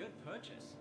good purchase.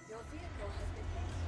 Your vehicle has been hailed.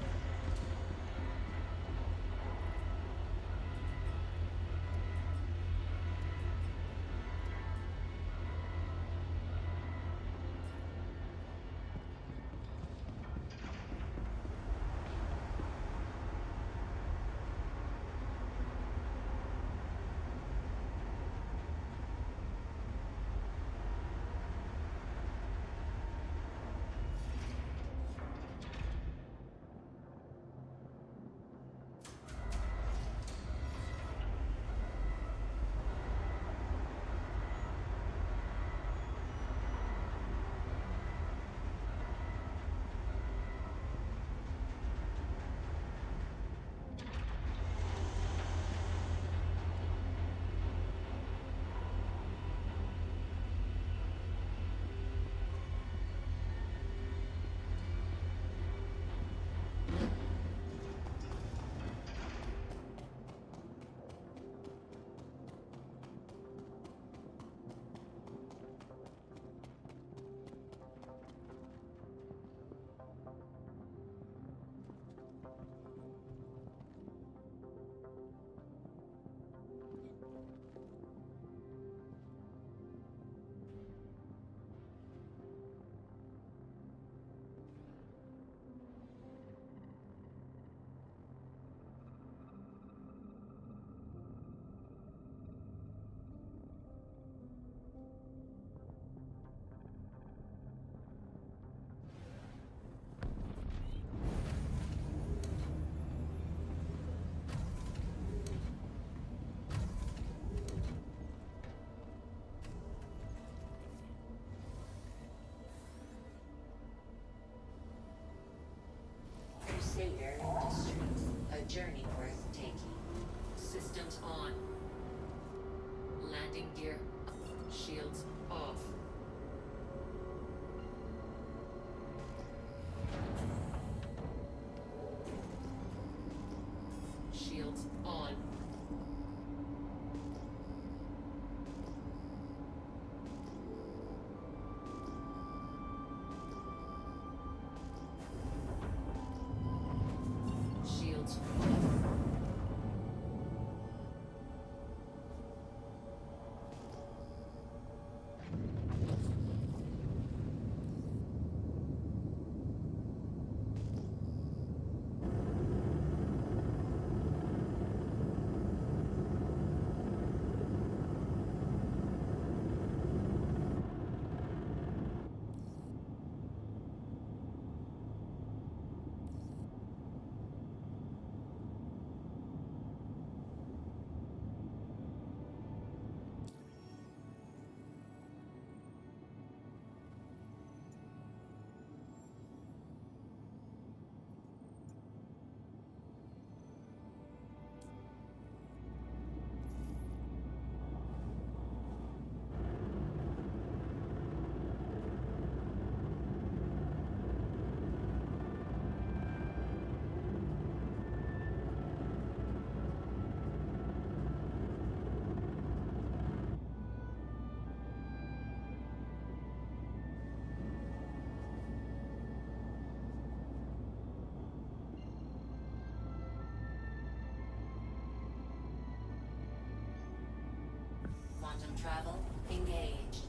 travel engaged.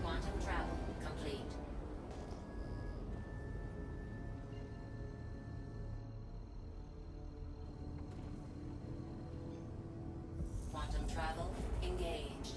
Quantum travel complete. Quantum travel engaged.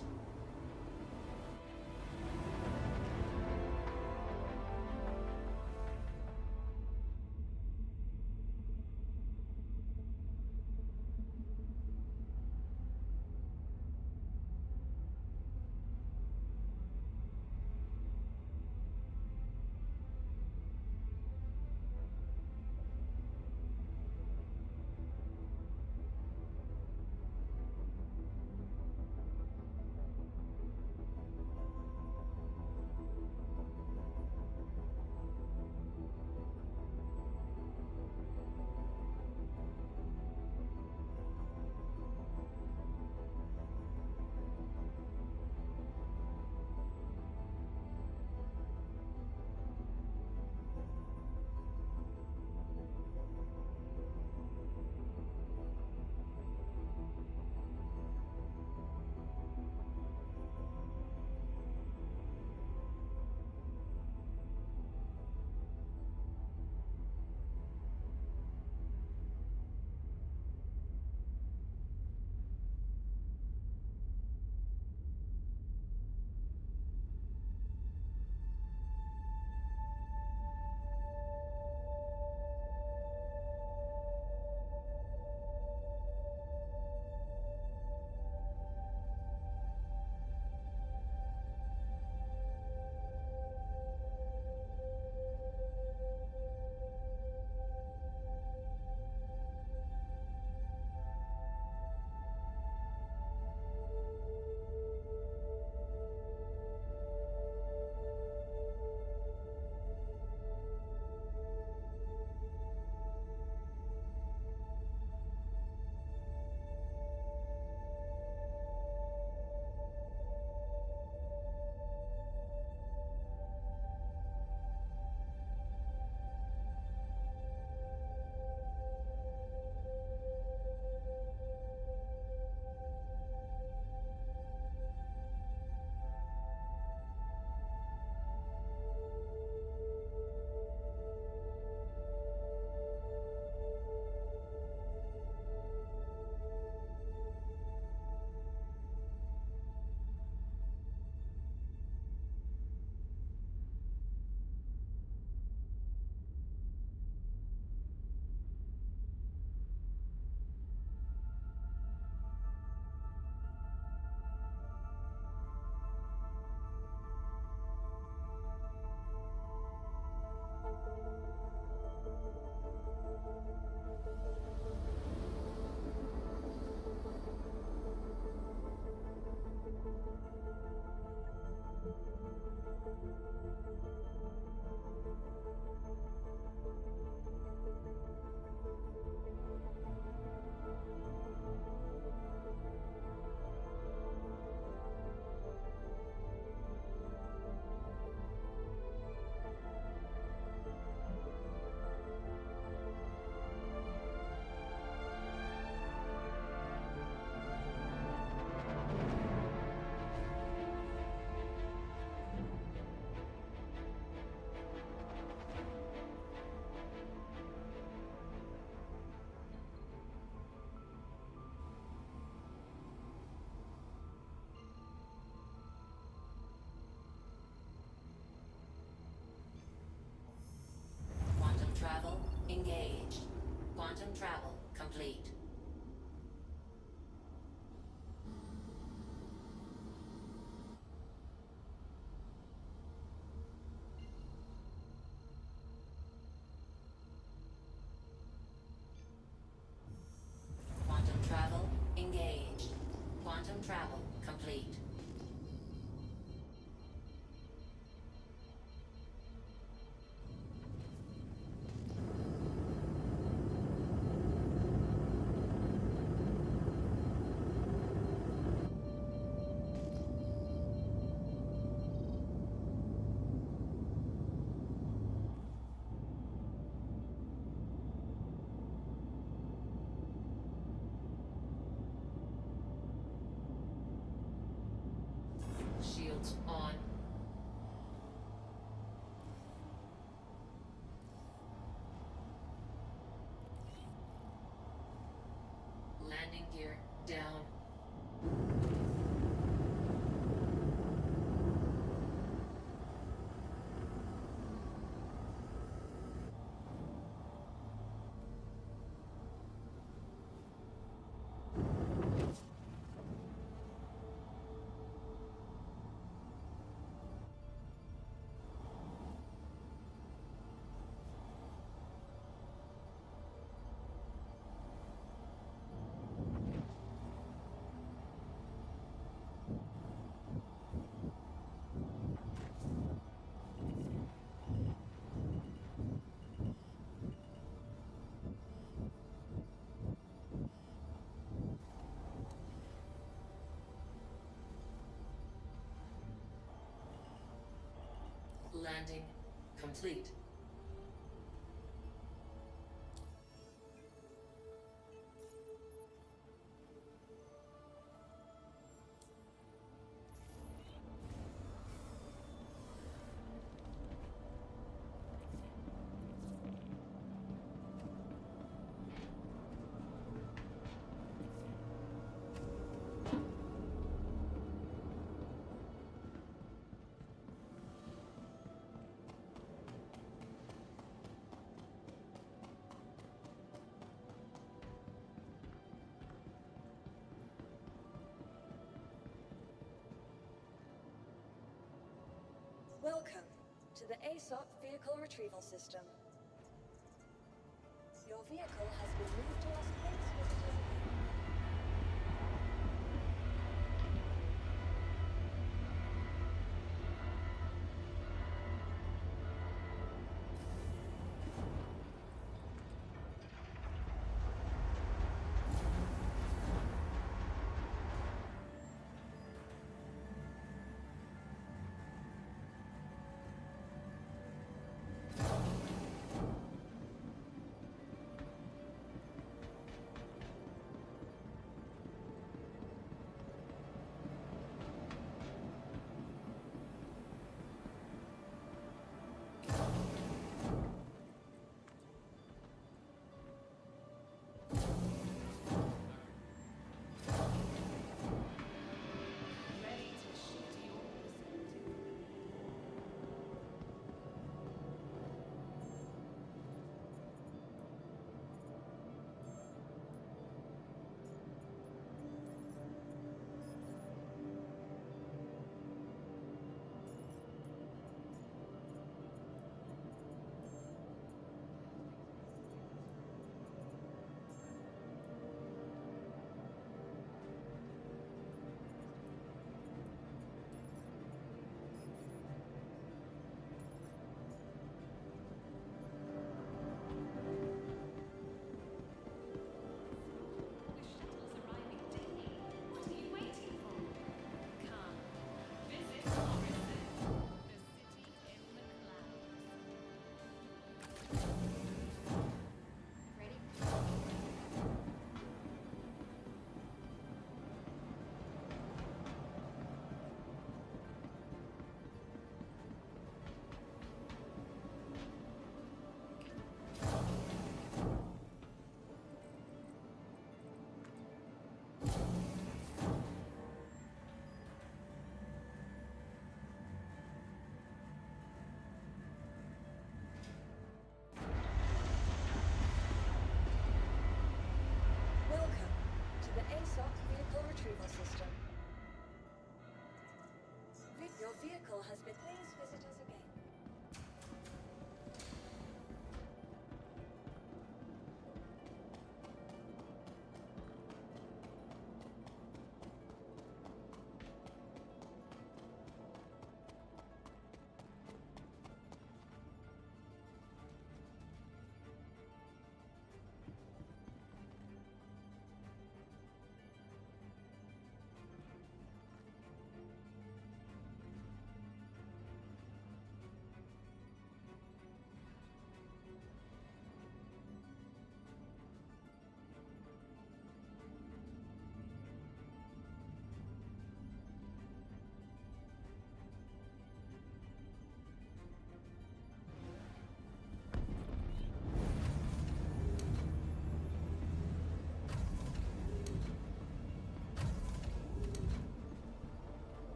Travel engaged. Quantum travel complete. Quantum travel engaged. Quantum travel complete. Seatbelts on. Landing gear down. Landing complete. Welcome to the ASOC Vehicle Retrieval System. Your vehicle has been moved to Las Vegas visitors. Retrieval system. Your vehicle has been... Please visit us again.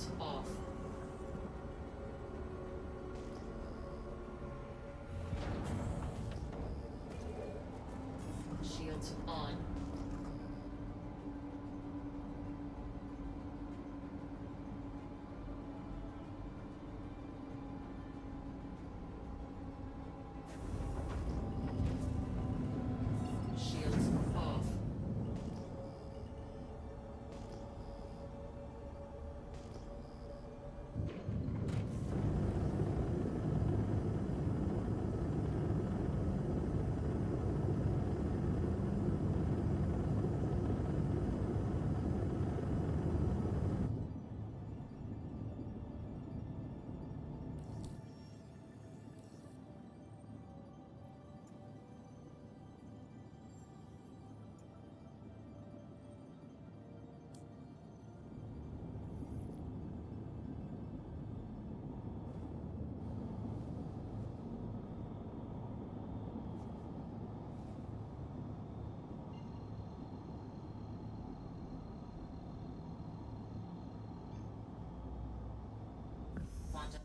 Shields off. Shields on. Shields off. Quantum.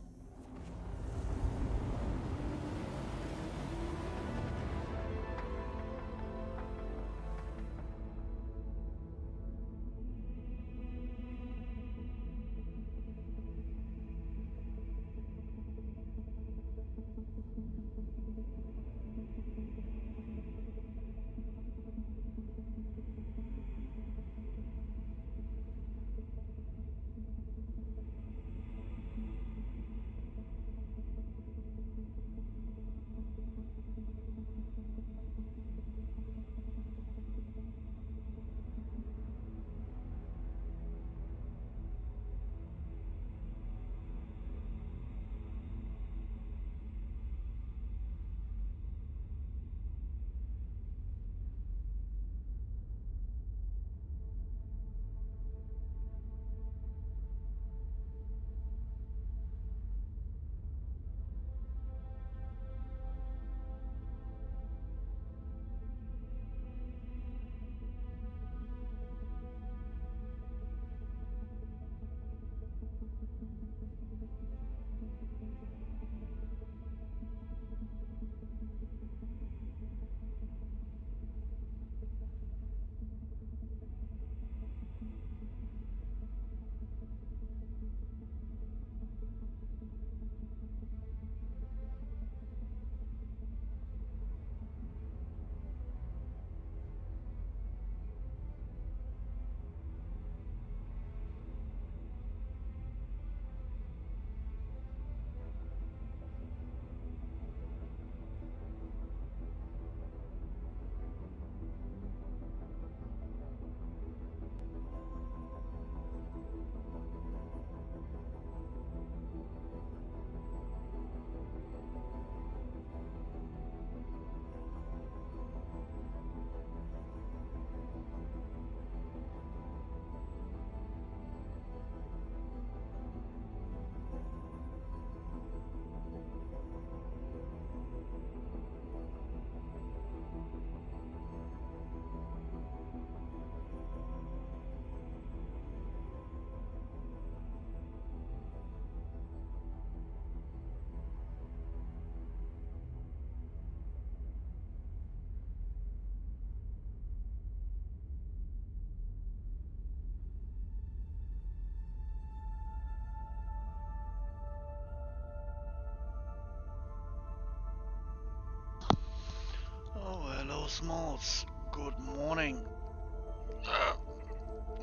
Oh, hello, Smalls. Good morning.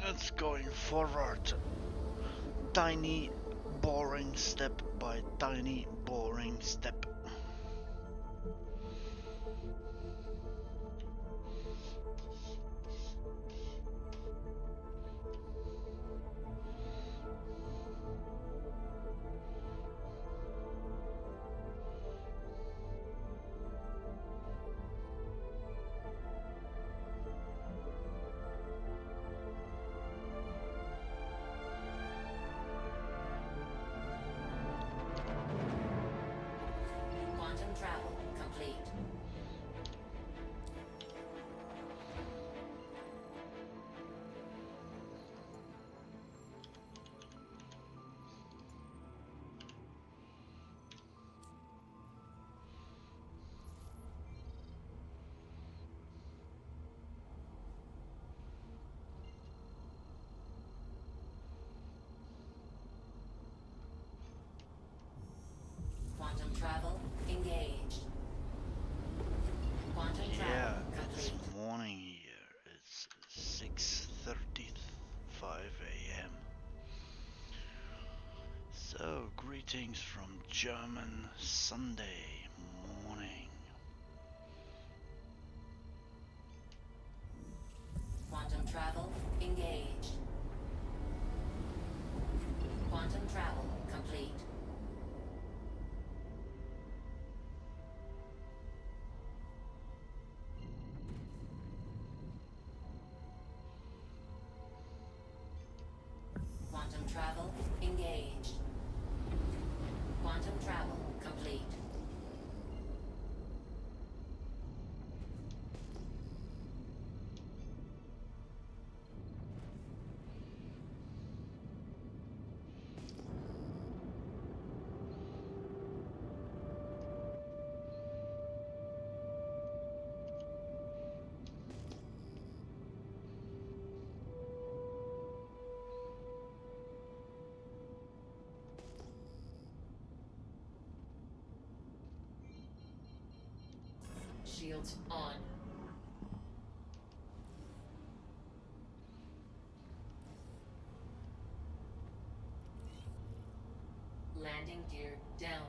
It's going forward. Tiny, boring step by tiny, boring step. So, greetings from German Sunday morning. Quantum travel engaged. Quantum travel complete. Quantum travel engaged. Quantum travel complete. Shields on. Landing gear down.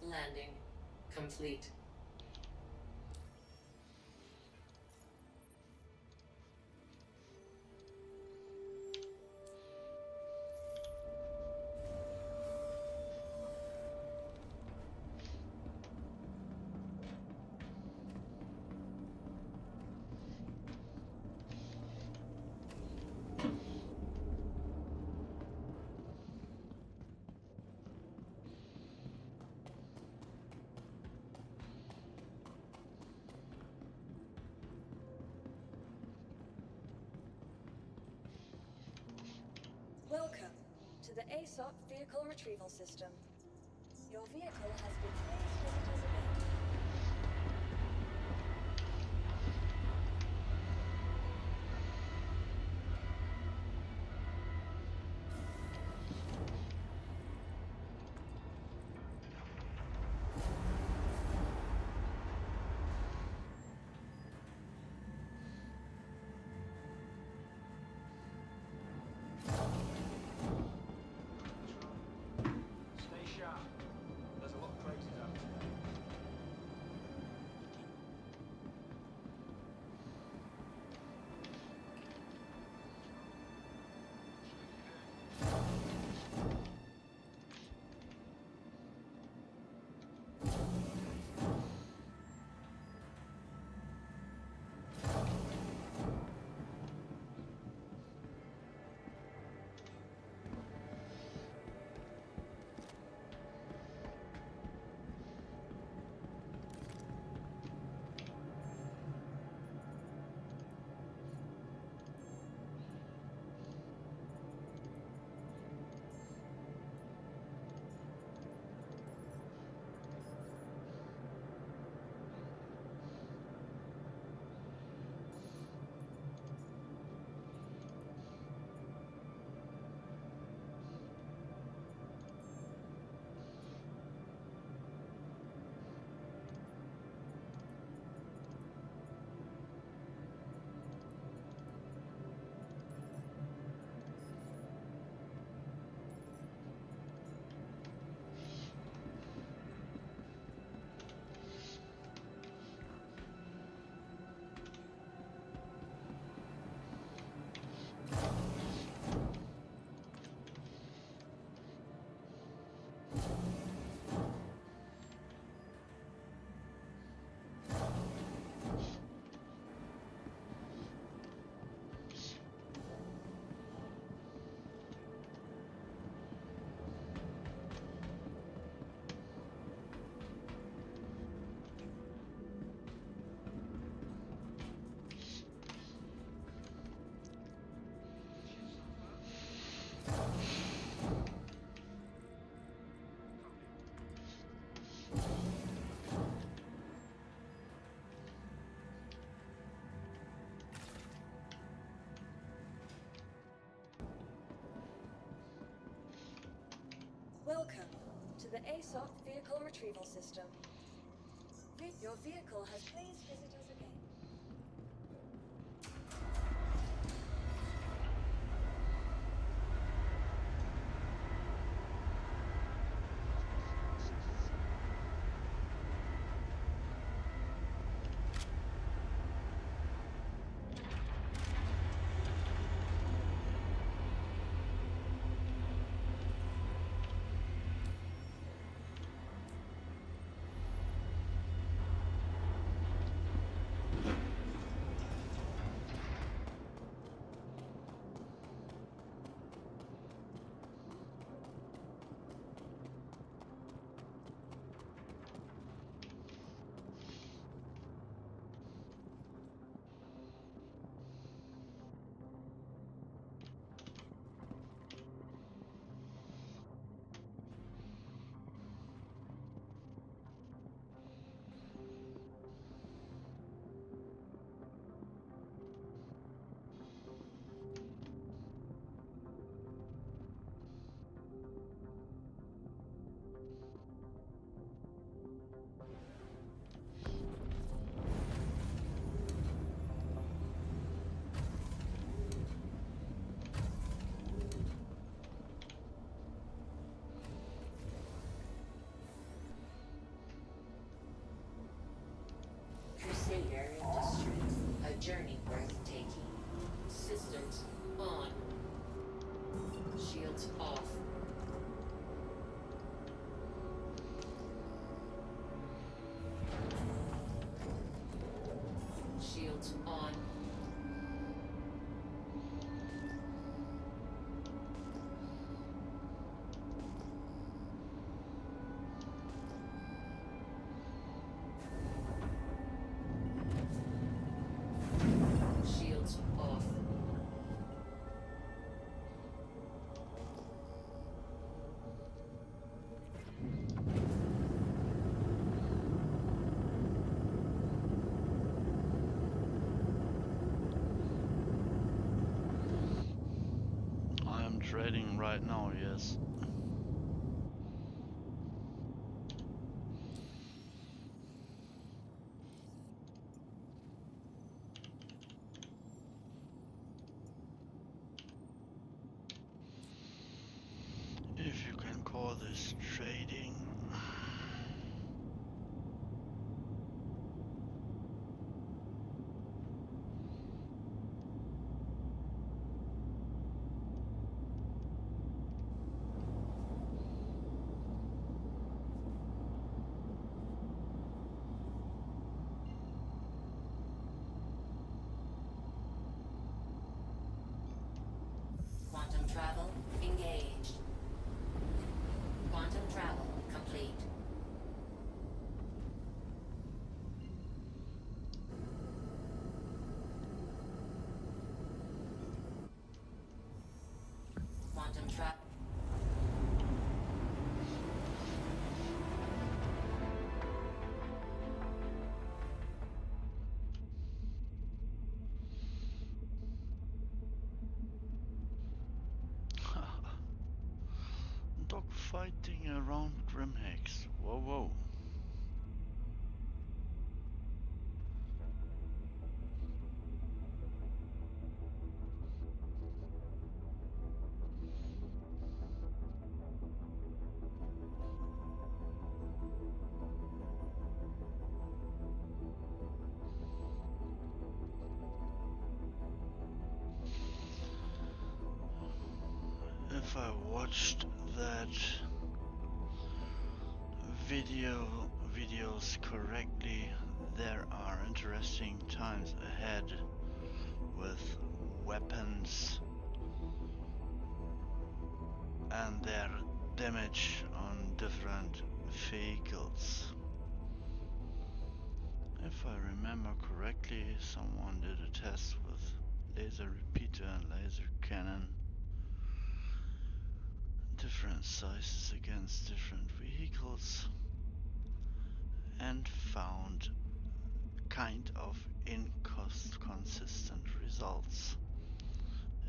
Landing complete. Welcome to the ASOP Vehicle Retrieval System. Your vehicle has been placed visitors event. Stay sharp. There's a lot of crazies out there. the ASOP vehicle retrieval system. Your vehicle has... Please visit us again. Crusader Industries, a journey worth taking. Systems on. Shields off. Shields on. Shields off. I am trading right now, yes. If you can call this trading. Quantum travel engaged. Quantum travel complete. Quantum travel. Dogfighting around Grimhex. Whoa, whoa. If I watched that videos correctly, there are interesting times ahead with weapons and their damage on different vehicles. If I remember correctly, someone did a test with laser repeater and laser cannon, different sizes against different vehicles, and found kind of inconsistent results.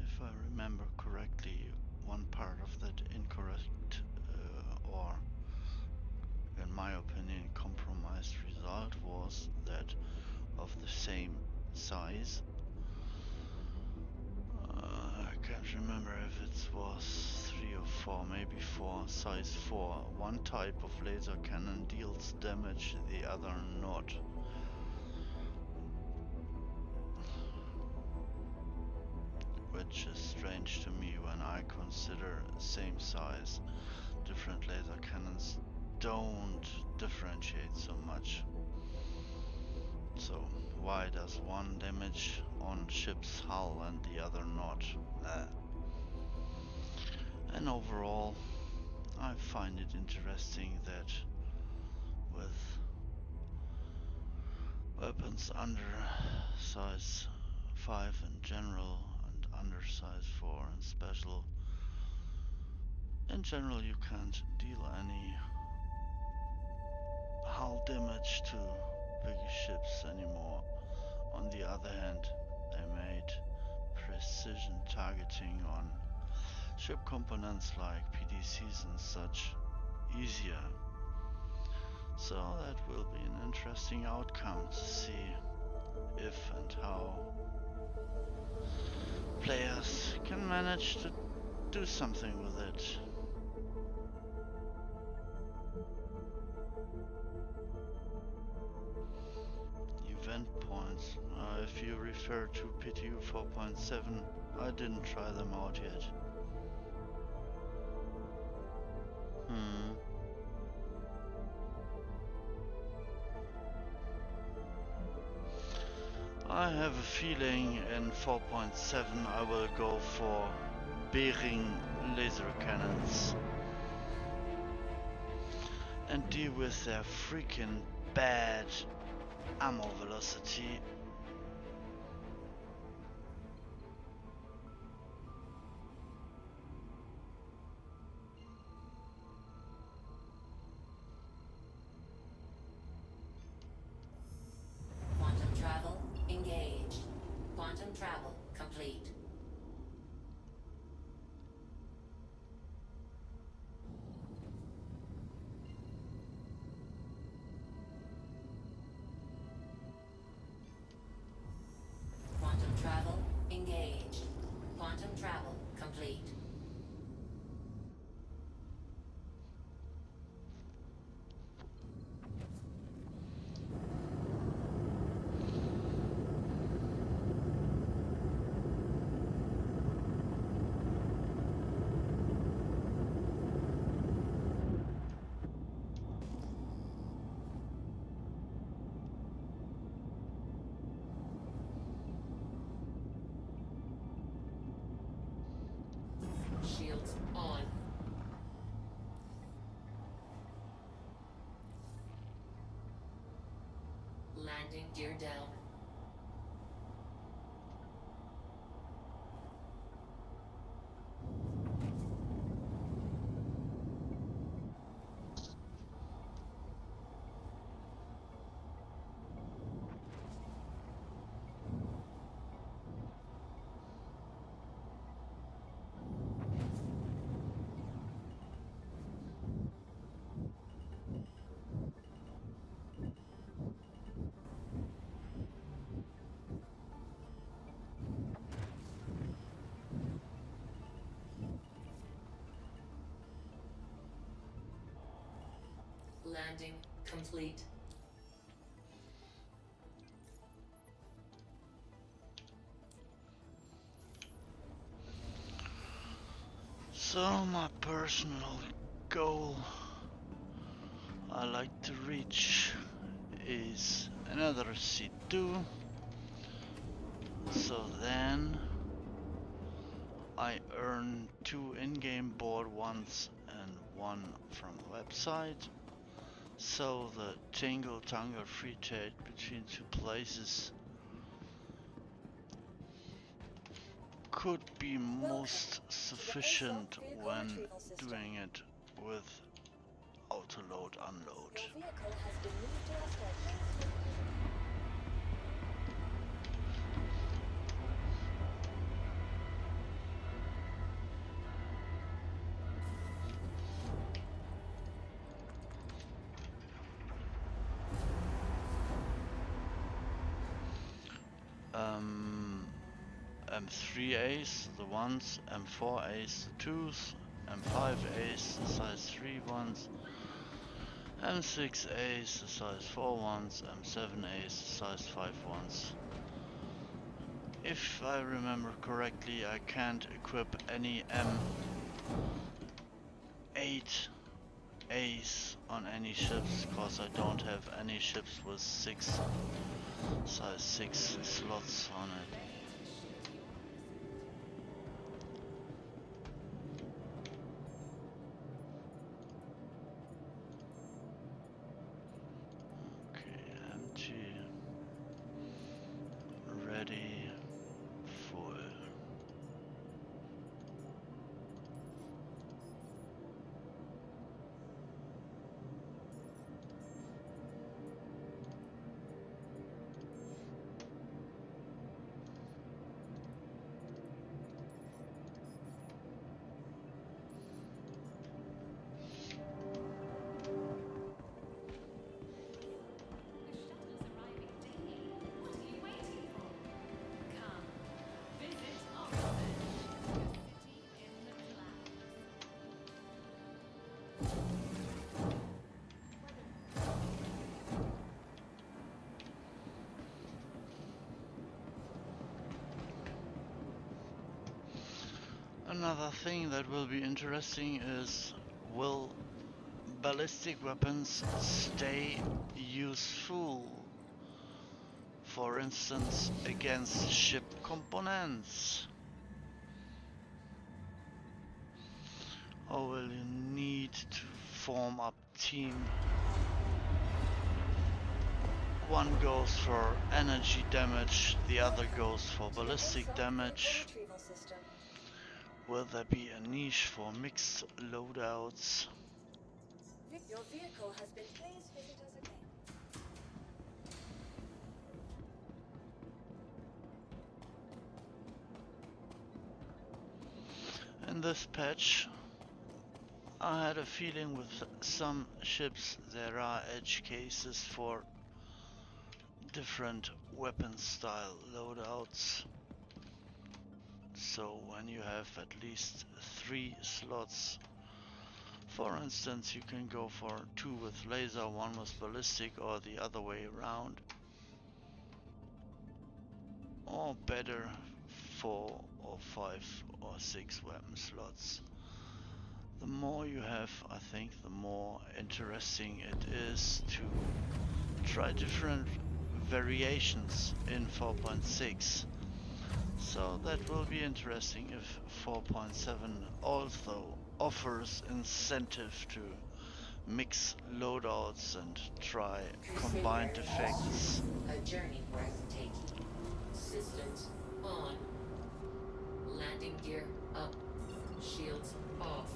If I remember correctly, one part of that incorrect or in my opinion, compromised result was that of the same size. I can't remember if it was 3 or 4, maybe 4, size 4. One type of laser cannon deals damage, the other not. Which is strange to me when I consider same size. Different laser cannons don't differentiate so much. So why does one damage on ship's hull and the other not? And overall, I find it interesting that with weapons under size 5 in general and under size 4 in special, in general you can't deal any hull damage to bigger ships anymore. On the other hand, they made precision targeting on ship components like PDCs and such easier. So that will be an interesting outcome to see if and how players can manage to do something with it. Event points. If you refer to PTU 4.7, I didn't try them out yet. I have a feeling in 4.7 I will go for bearing laser cannons and deal with their freaking bad ammo velocity. Quantum travel engaged. Quantum travel complete. Quantum travel engaged. Quantum travel complete. Shields on. Landing gear down. Landing complete. So my personal goal I like to reach is another C2. So then I earn 2 in-game board ones and 1 from the website. So the tingle-tangle free trade between 2 places could be most sufficient when doing it with auto-load unload. Your vehicle has been moved to our strike path. Um, M3As, the ones, M4As, the twos, M5As, the size 3 ones, M6As, the size 4 ones, M7As, the size 5 ones. If I remember correctly, I can't equip any M8As on any ships, because I don't have any ships with size 6 slots on it. Okay, empty, ready, full. Another thing that will be interesting is, will ballistic weapons stay useful? For instance, against ship components? Or will you need to form up team? One goes for energy damage, the other goes for ballistic damage. Will there be a niche for mixed loadouts? Your vehicle has been. Please visit us again. In this patch, I had a feeling with some ships there are edge cases for different weapon style loadouts. So when you have at least 3 slots, for instance, you can go for 2 with laser, 1 with ballistic, or the other way around. Or better, 4 or 5 or 6 weapon slots. The more you have, I think, the more interesting it is to try different variations in 4.6. So that will be interesting if 4.7 also offers incentive to mix loadouts and try combined effects. A journey breathtaking. Systems on. Landing gear up. Shields off.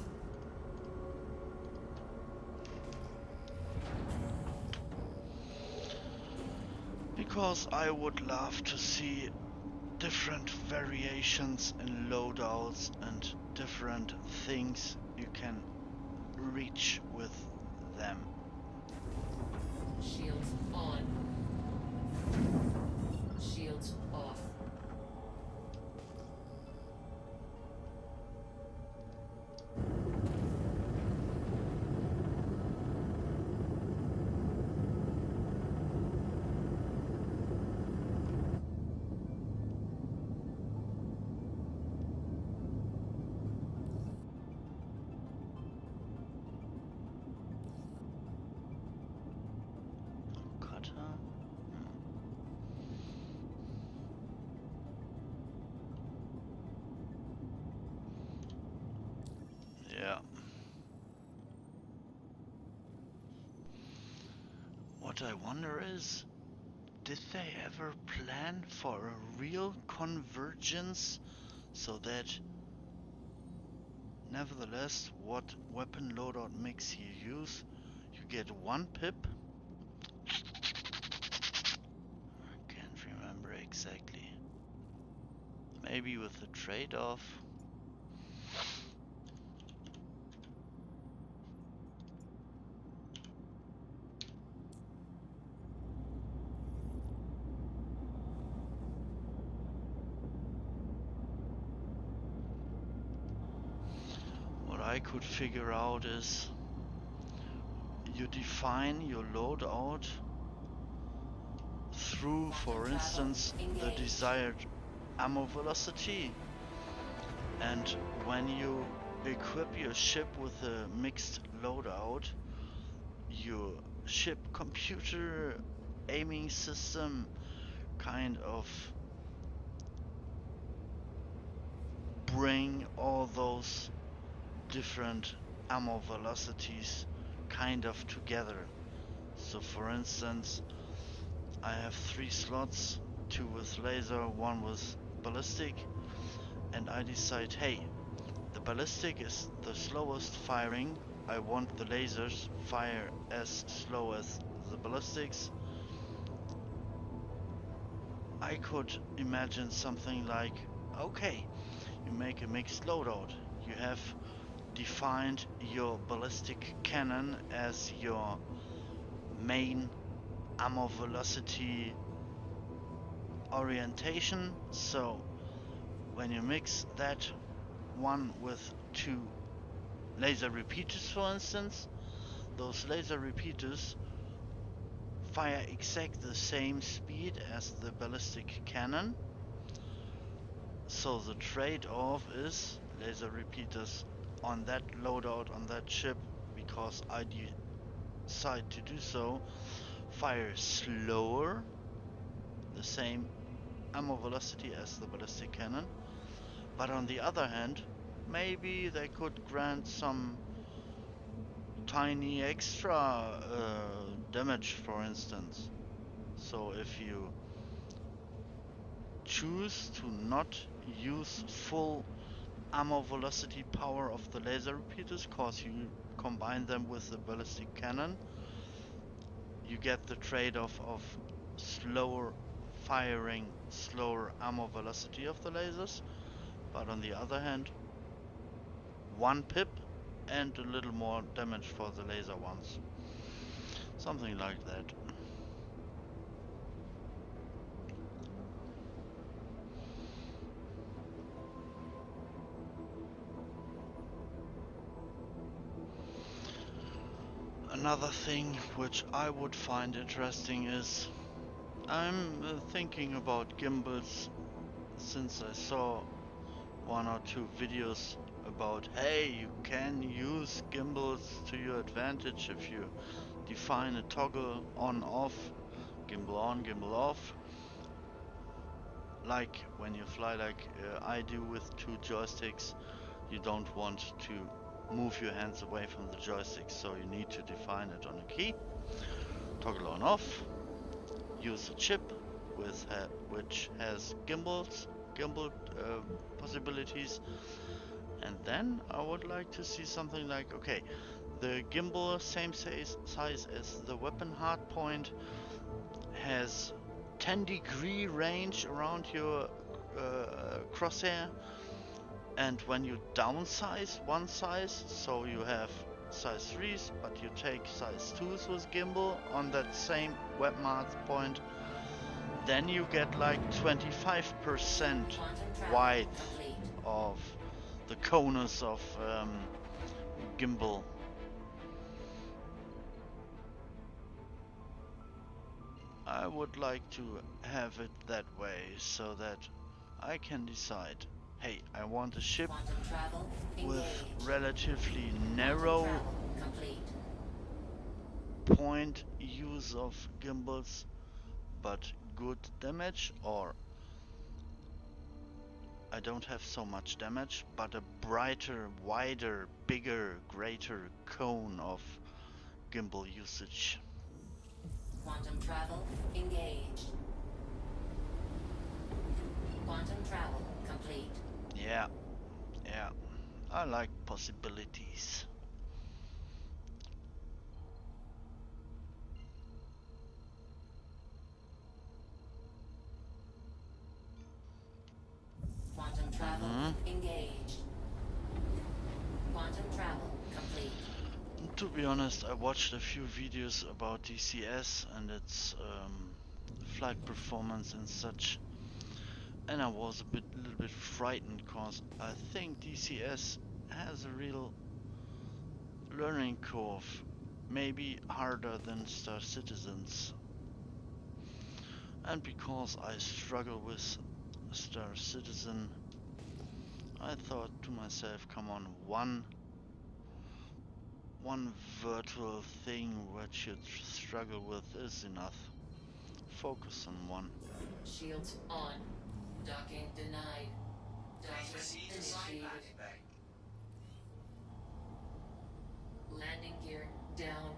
Because I would love to see different variations in loadouts and different things you can reach with them. Shields on. Shields off. Cutter? Yeah. What I wonder is, did they ever plan for a real convergence so that nevertheless what weapon loadout mix you use, you get 1 pip? I can't remember exactly. Maybe with the trade-off. I could figure out is you define your loadout through, for instance, the desired ammo velocity, and when you equip your ship with a mixed loadout, your ship computer aiming system kind of bring all those different ammo velocities kind of together. So for instance, I have 3 slots, 2 with laser, 1 with ballistic, and I decide, hey, the ballistic is the slowest firing, I want the lasers fire as slow as the ballistics. I could imagine something like, okay, you make a mixed loadout. You have defined your ballistic cannon as your main ammo velocity orientation. So when you mix that one with 2 laser repeaters, for instance, those laser repeaters fire exact the same speed as the ballistic cannon. So the trade-off is laser repeaters on that loadout on that ship, because I decide to do so, fire slower, the same ammo velocity as the ballistic cannon. But on the other hand, maybe they could grant some tiny extra damage, for instance. So if you choose to not use full ammo velocity power of the laser repeaters, cause you combine them with the ballistic cannon, you get the trade-off of slower firing, slower ammo velocity of the lasers, but on the other hand, 1 pip and a little more damage for the laser ones. Something like that. Another thing which I would find interesting is I'm thinking about gimbals, since I saw 1 or 2 videos about, hey, you can use gimbals to your advantage if you define a toggle on off, gimbal on, gimbal off, like when you fly like I do with 2 joysticks. You don't want to move your hands away from the joystick, so you need to define it on a key. Toggle on off, use a chip with which has gimbal possibilities, and then I would like to see something like, okay, the gimbal same size as the weapon hardpoint, has 10-degree range around your crosshair, and when you downsize one size, so you have size 3s, but you take size 2s with gimbal on that same weapon hardpoint, then you get like 25% width of the conus of gimbal. I would like to have it that way, so that I can decide, hey, I want a ship with relatively narrow point use of gimbals but good damage, or I don't have so much damage but a brighter, wider, bigger, greater cone of gimbal usage. Quantum travel engaged. Quantum travel complete. Yeah, I like possibilities. Quantum travel engaged. Quantum travel complete. To be honest, I watched a few videos about DCS and its flight performance and such, and I was a little bit frightened, cause I think DCS has a real learning curve, maybe harder than Star Citizens. And because I struggle with Star Citizen, I thought to myself, come on, one virtual thing which you struggle with is enough. Focus on one. Shields on. Docking denied. Docking initiated. Landing gear down.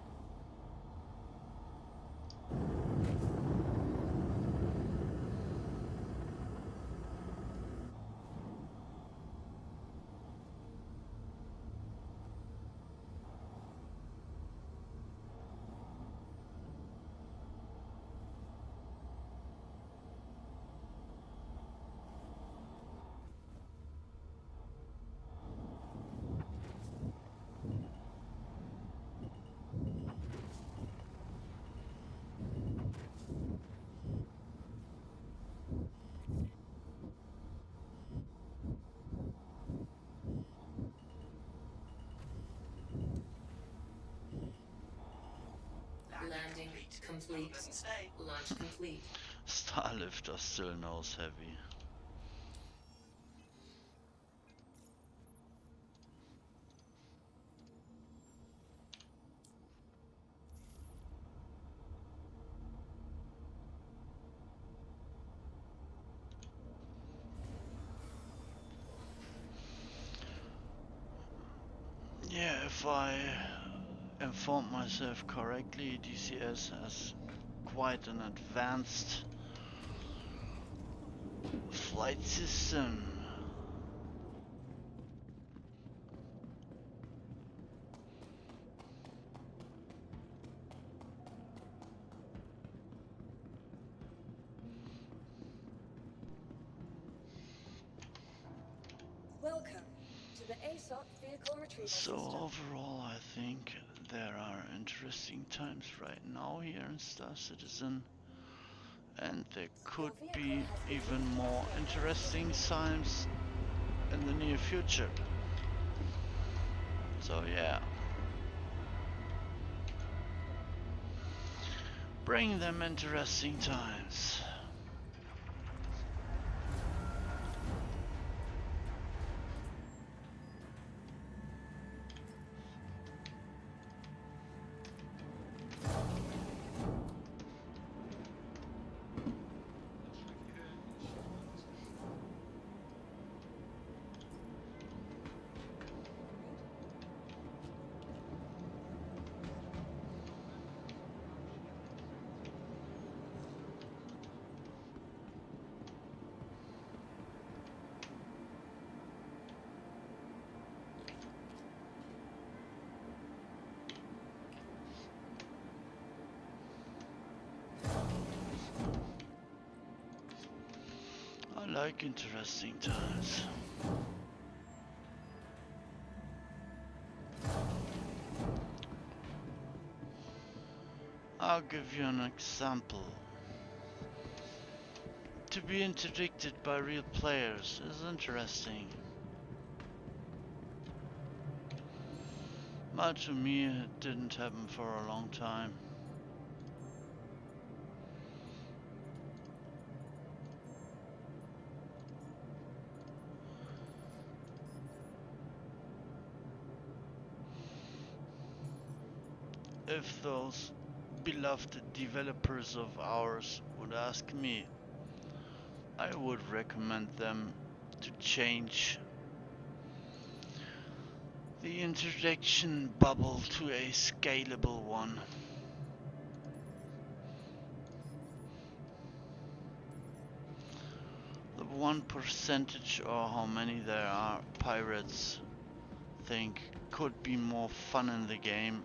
Landing complete. Launch complete. Starlifter still knows heavy. Yeah, if I informed myself correctly, DCS has quite an advanced flight system. Welcome to the ASOP vehicle retrieval So system. overall, I think there are interesting times right now here in Star Citizen, and there could be even more interesting times in the near future. So yeah, bring them interesting times. I like interesting times. I'll give you an example. To be interdicted by real players is interesting. But to me it didn't happen for a long time. If those beloved developers of ours would ask me, I would recommend them to change the interjection bubble to a scalable one. The 1% or how many there are pirates think could be more fun in the game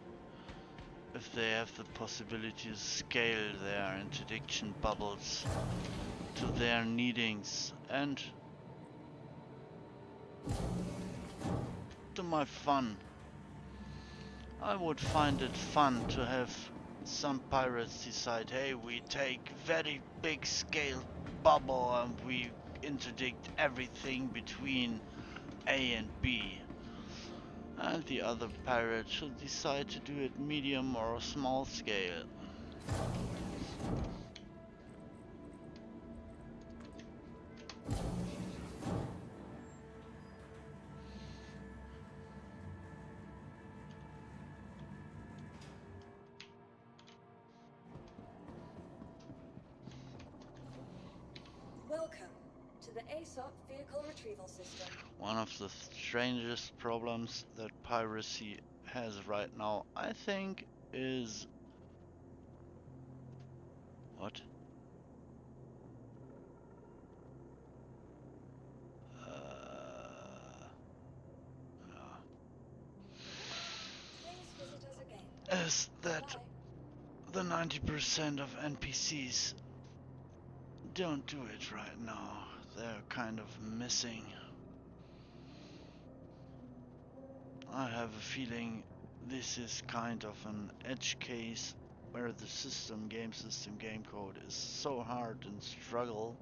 if they have the possibility to scale their interdiction bubbles to their needings and to my fun. I would find it fun to have some pirates decide, hey, we take very big scale bubble and we interdict everything between A and B. and the other pirate should decide to do it medium or small scale. Welcome to the ASOP vehicle retrieval system. One of the strangest problems that piracy has right now, I think, is what? Yeah. Please visit us again. Is that Goodbye. the 90% of NPCs don't do it right now. They're kind of missing. I have a feeling this is kind of an edge case where the game code is so hard and struggle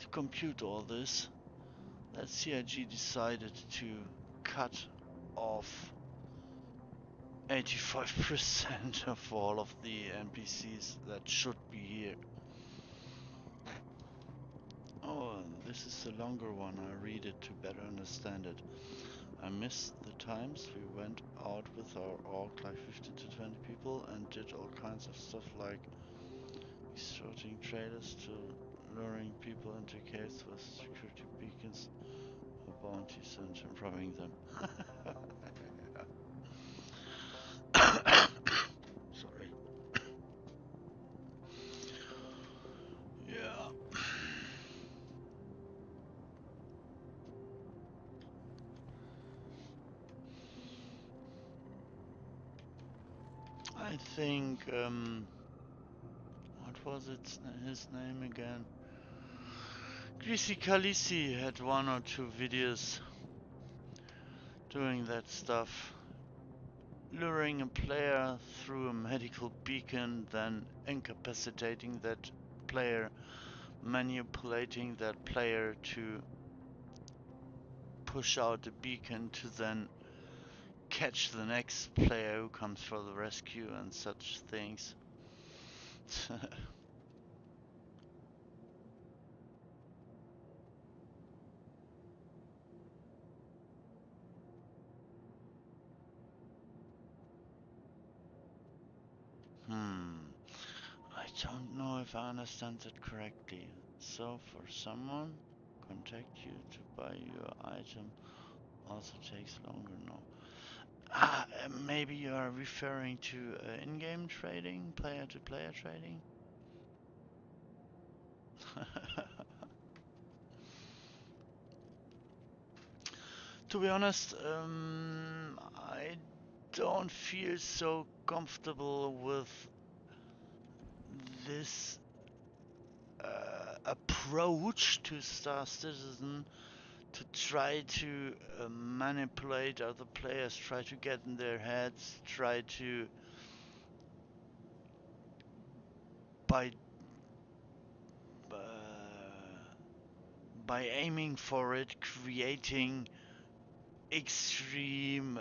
to compute all this that CIG decided to cut off 85% of all of the NPCs that should be here. Oh, this is the longer one. I read it to better understand it. I miss the times we went out with our org like 15 to 20 people and did all kinds of stuff like extorting traders to luring people into caves with security beacons or bounties and robbing them. Sorry. Yeah. I think, what was his name again? Greasy Khaleesi had one or two videos doing that stuff. Luring a player through a medical beacon, then incapacitating that player, manipulating that player to push out the beacon to then catch the next player who comes for the rescue and such things. I don't know if I understand that correctly. So for someone contact you to buy your item also takes longer. No. Maybe you are referring to in-game trading, player-to-player trading? To be honest, I don't feel so comfortable with this approach to Star Citizen to try to manipulate other players, try to get in their heads, try to by uh, by aiming for it, creating extreme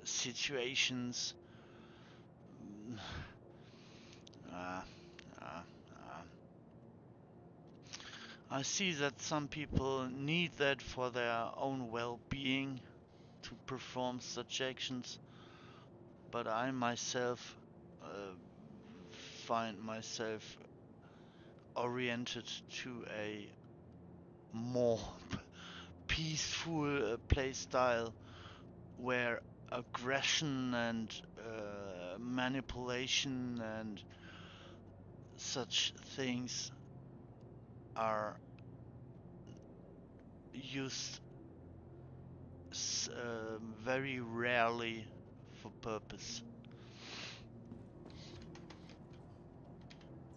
situations. Uh, uh, uh. I see that some people need that for their own well-being to perform such actions, but I myself find myself oriented to a more peaceful play style where aggression and manipulation and such things are used very rarely for purpose.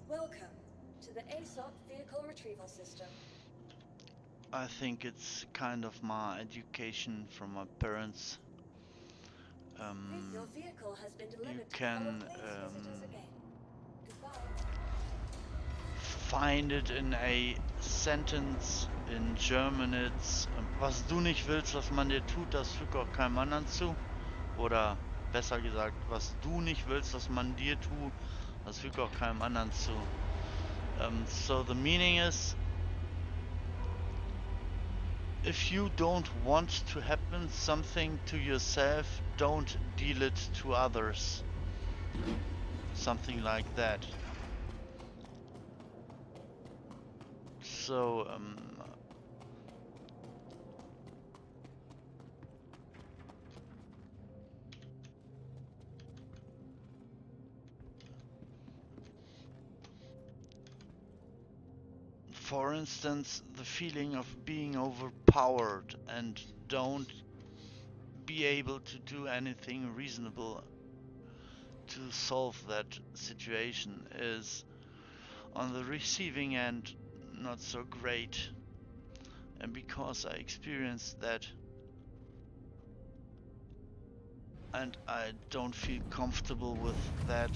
Welcome to the ASOP vehicle retrieval system. I think it's kind of my education from my parents. Your vehicle has been You delivered to the can Please visit us again. Goodbye. find it in a sentence. In German it's was du nicht willst, was man dir tut, das füg auch keinem anderen zu. Oder besser gesagt, was du nicht willst, was man dir tut, das füg auch keinem anderen zu. So the meaning is, if you don't want to happen something to yourself, don't deal it to others. Something like that. So, for instance, the feeling of being overpowered and don't be able to do anything reasonable to solve that situation is, on the receiving end, not so great. And because I experienced that and I don't feel comfortable with that,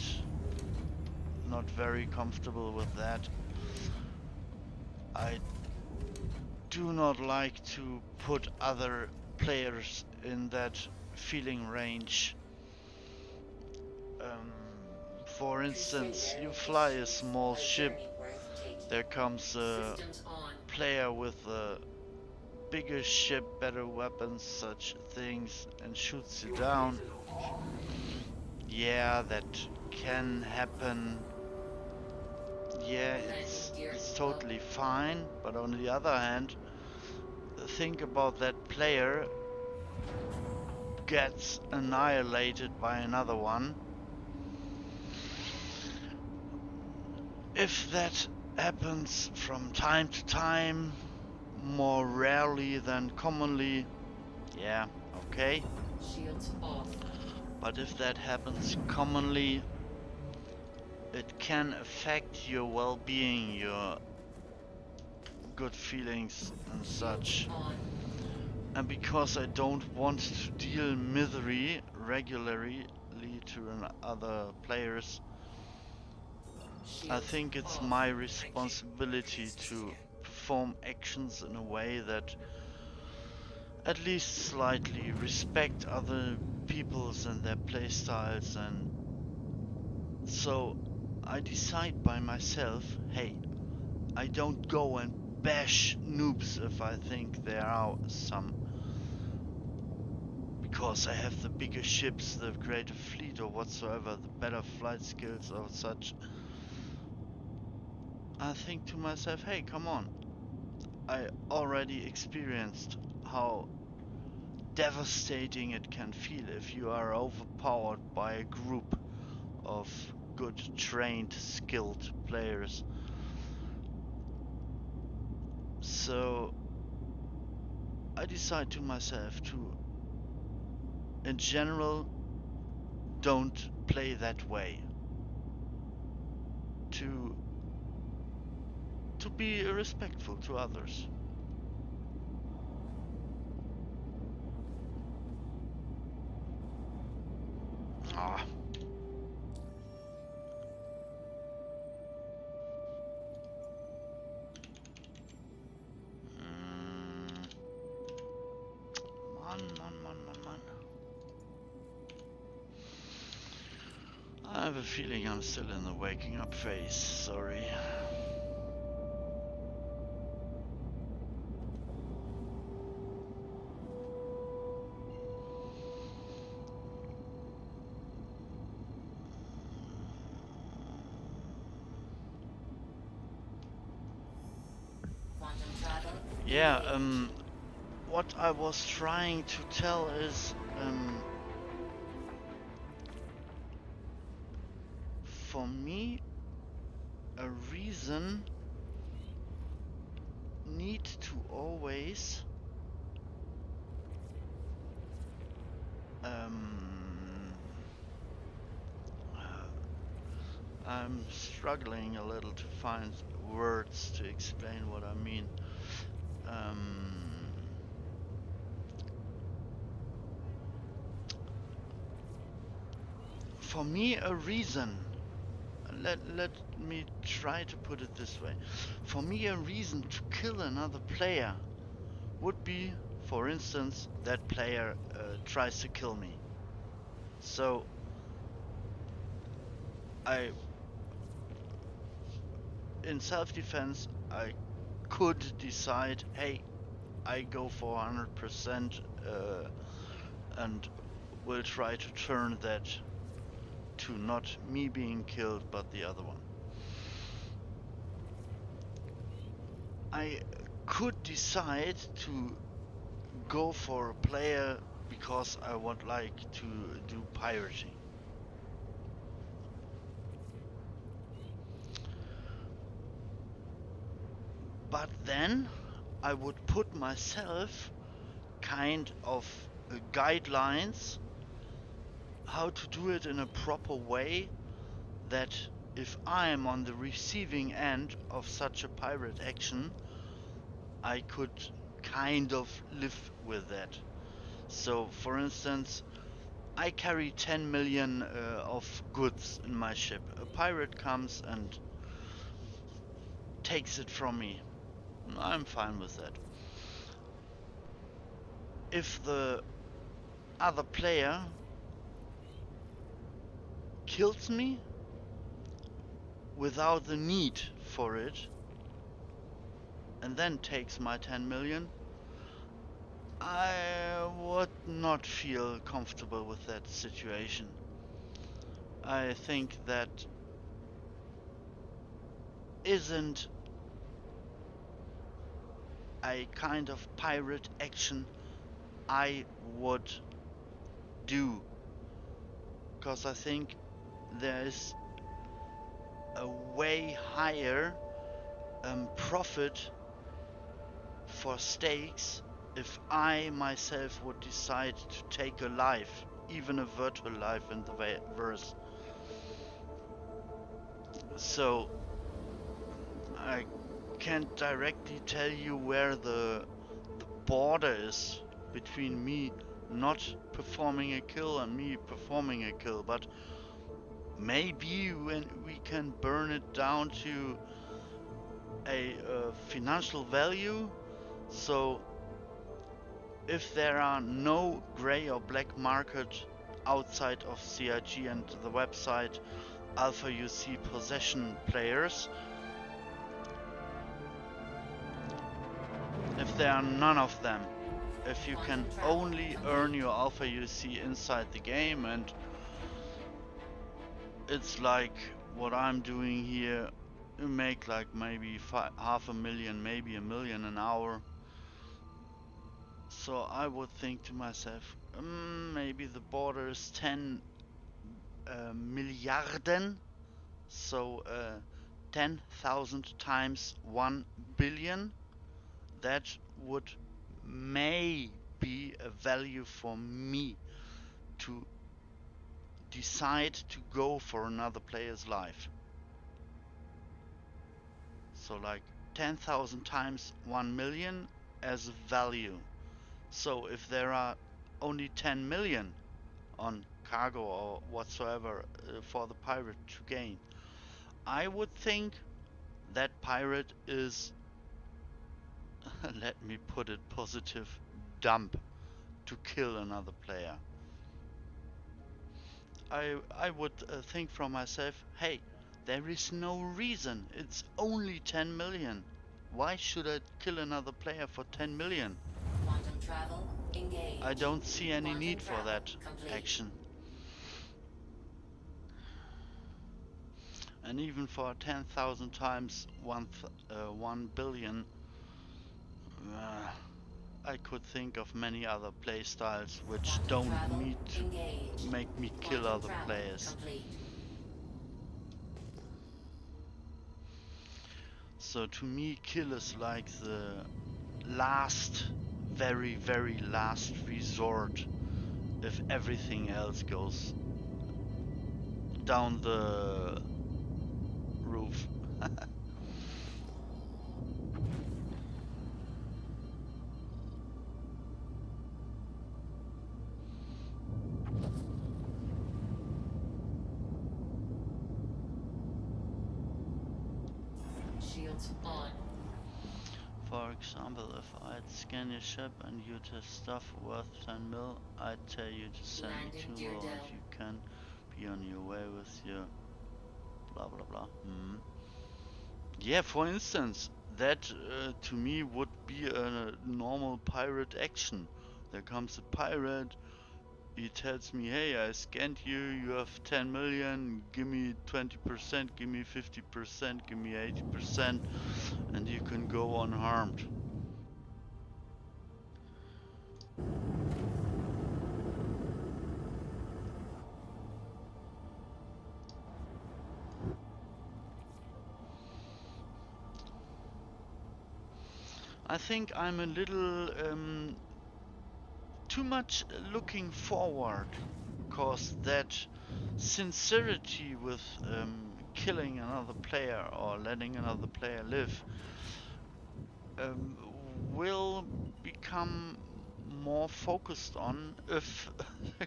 not very comfortable with that, I do not like to put other players in that feeling range. For instance, you fly a small ship, there comes a player with a bigger ship, better weapons, such things, and shoots you down. Yeah, that can happen. Yeah, it's totally fine, but on the other hand, think about that player gets annihilated by another one. If that happens from time to time, more rarely than commonly, yeah, okay. Shields off. But if that happens commonly, it can affect your well-being, your good feelings and such. On. And because I don't want to deal misery regularly to other players, I think it's my responsibility to perform actions in a way that at least slightly respect other people's and their playstyles, and so I decide by myself, hey, I don't go and bash noobs if I think there are some, because I have the bigger ships, the greater fleet or whatsoever, the better flight skills or such. I think to myself, hey, come on, I already experienced how devastating it can feel if you are overpowered by a group of good, trained, skilled players. So I decide to myself to, in general, don't play that way. To be respectful to others. Ah. Man. I have a feeling I'm still in the waking up phase, sorry. Quantum travel. Yeah, what I was trying to tell is, for me, a reason need to always I'm struggling a little to find words to explain what I mean. For me, a reason let me try to put it this way. For me, a reason to kill another player would be, for instance, that player tries to kill me. So in self-defense, I could decide, hey, I go for 100% and will try to turn that to not me being killed, but the other one. I could decide to go for a player because I would like to do pirating. But then I would put myself kind of guidelines how to do it in a proper way, that if I am on the receiving end of such a pirate action, I could kind of live with that. So, for instance, I carry 10 million of goods in my ship. A pirate comes and takes it from me. I'm fine with that. If the other player kills me without the need for it and then takes my 10 million, I would not feel comfortable with that situation. I think that isn't a kind of pirate action I would do, because I think there is a way higher profit for stakes if I myself would decide to take a life, even a virtual life in the verse. So I can't directly tell you where the border is between me not performing a kill and me performing a kill, but maybe when we can burn it down to a financial value. So if there are no gray or black market outside of CIG and the website Alpha UC possession players, if there are none of them, if you can only earn your Alpha UC inside the game, and it's like what I'm doing here, you make like maybe half a million, maybe a million an hour. So I would think to myself, maybe the border is 10 milliarden, so 10,000 times 1 billion. That would may be a value for me to decide to go for another player's life. So like 10,000 times 1 million as a value. So if there are only 10 million on cargo or whatsoever for the pirate to gain, I would think that pirate is, let me put it positive, dumb to kill another player. I would think from myself, hey, there is no reason. It's only 10 million. Why should I kill another player for 10 million? Quantum travel engaged. I don't see any Quantum need for that complete. action. And even for 10,000 times 1 billion, I could think of many other playstyles which Quantum don't travel need to engaged. make me kill Quantum other travel players. complete. So to me, kill is like the last, very, very last resort if everything else goes down the roof. shields on. For example, if I'd scan your ship and you'd have stuff worth 10 mil, I'd tell you to send me Landing 2 mil Deerdale. if you can be on your way with your blah blah blah. Yeah, for instance, that to me would be a normal pirate action. There comes a pirate, he tells me, hey, I scanned you, you have 10 million, give me 20%, give me 50%, give me 80%, and you can go unharmed. I think I'm a little too much looking forward, cause that sincerity with killing another player or letting another player live um, will become more focused on if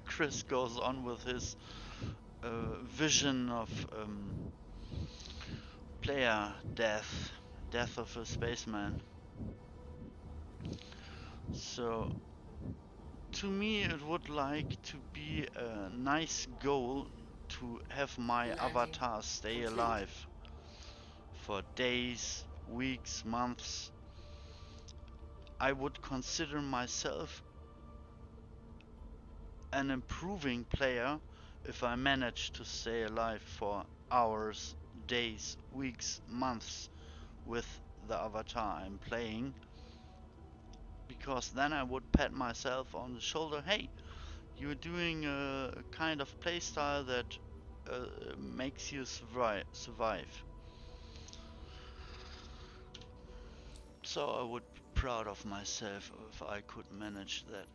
Chris goes on with his vision of player death of a spaceman. So to me it would like to be a nice goal to have my Landing avatar stay complete. alive for days, weeks, months. I would consider myself an improving player if I manage to stay alive for hours, days, weeks, months with the avatar I'm playing, because then I would pat myself on the shoulder. Hey, you're doing a kind of playstyle that makes you survive. So I would be proud of myself if I could manage that.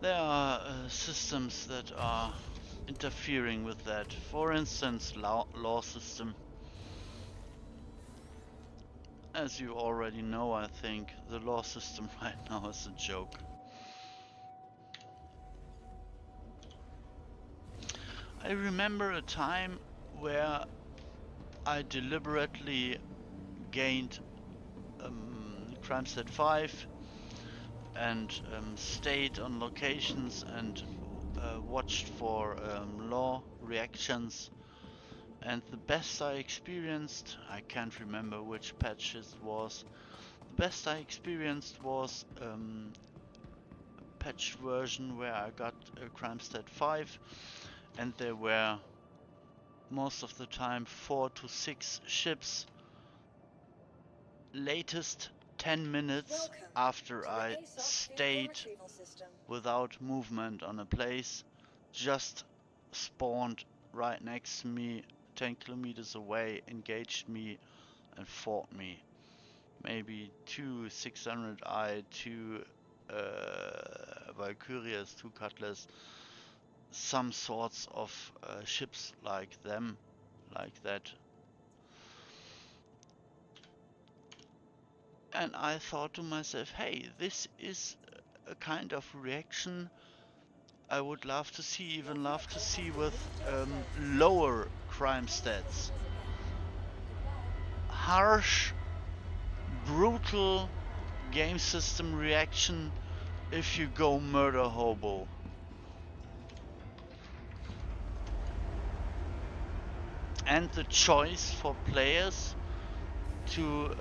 There are systems that are interfering with that. For instance, law system. As you already know, I think the law system right now is a joke. I remember a time where I deliberately gained crime stat 5 and stayed on locations and watched for law reactions. And the best I experienced, I can't remember which patch it was, the best I experienced was patch version where I got a crime stat 5 and there were most of the time 4 to 6 ships, latest 10 minutes Welcome after to the I ASOP vehicle stayed retrieval system. without movement on a place, just spawned right next to me 10 kilometers away, engaged me and fought me. Maybe 2 600i, 2 Valkyrias, 2 Cutlass, some sorts of ships like them, like that. And I thought to myself, hey, this is a kind of reaction I would love to see, Your even love to vehicle has see been with reinstated. lower crime Try stats. pressing this again. Goodbye. Harsh, brutal game system reaction if you go murder hobo. And the choice for players to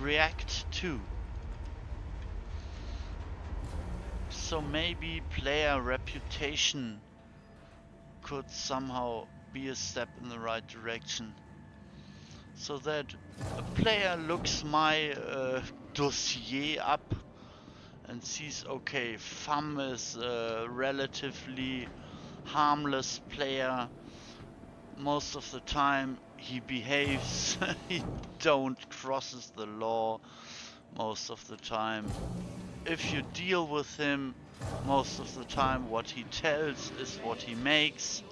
react to. So maybe player reputation could somehow be a step in the right direction. So that a player looks my dossier up and sees, okay, Fam is a relatively harmless player. Most of the time he behaves, he don't crosses the law most of the time. If you deal with him, most of the time what he tells is what he makes.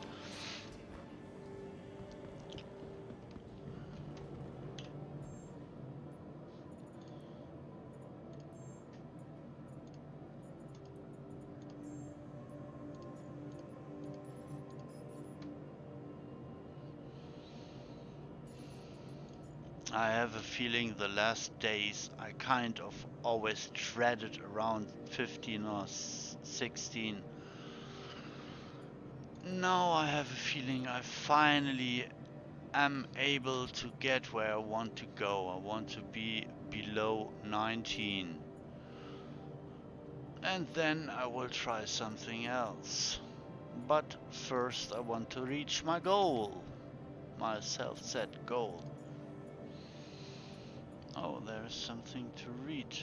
I have a feeling the last days I kind of always dreaded around 15 or 16. Now I have a feeling I finally am able to get where I want to go. I want to be below 19. And then I will try something else. But first I want to reach my goal. My self-set goal. Oh, there's something to read.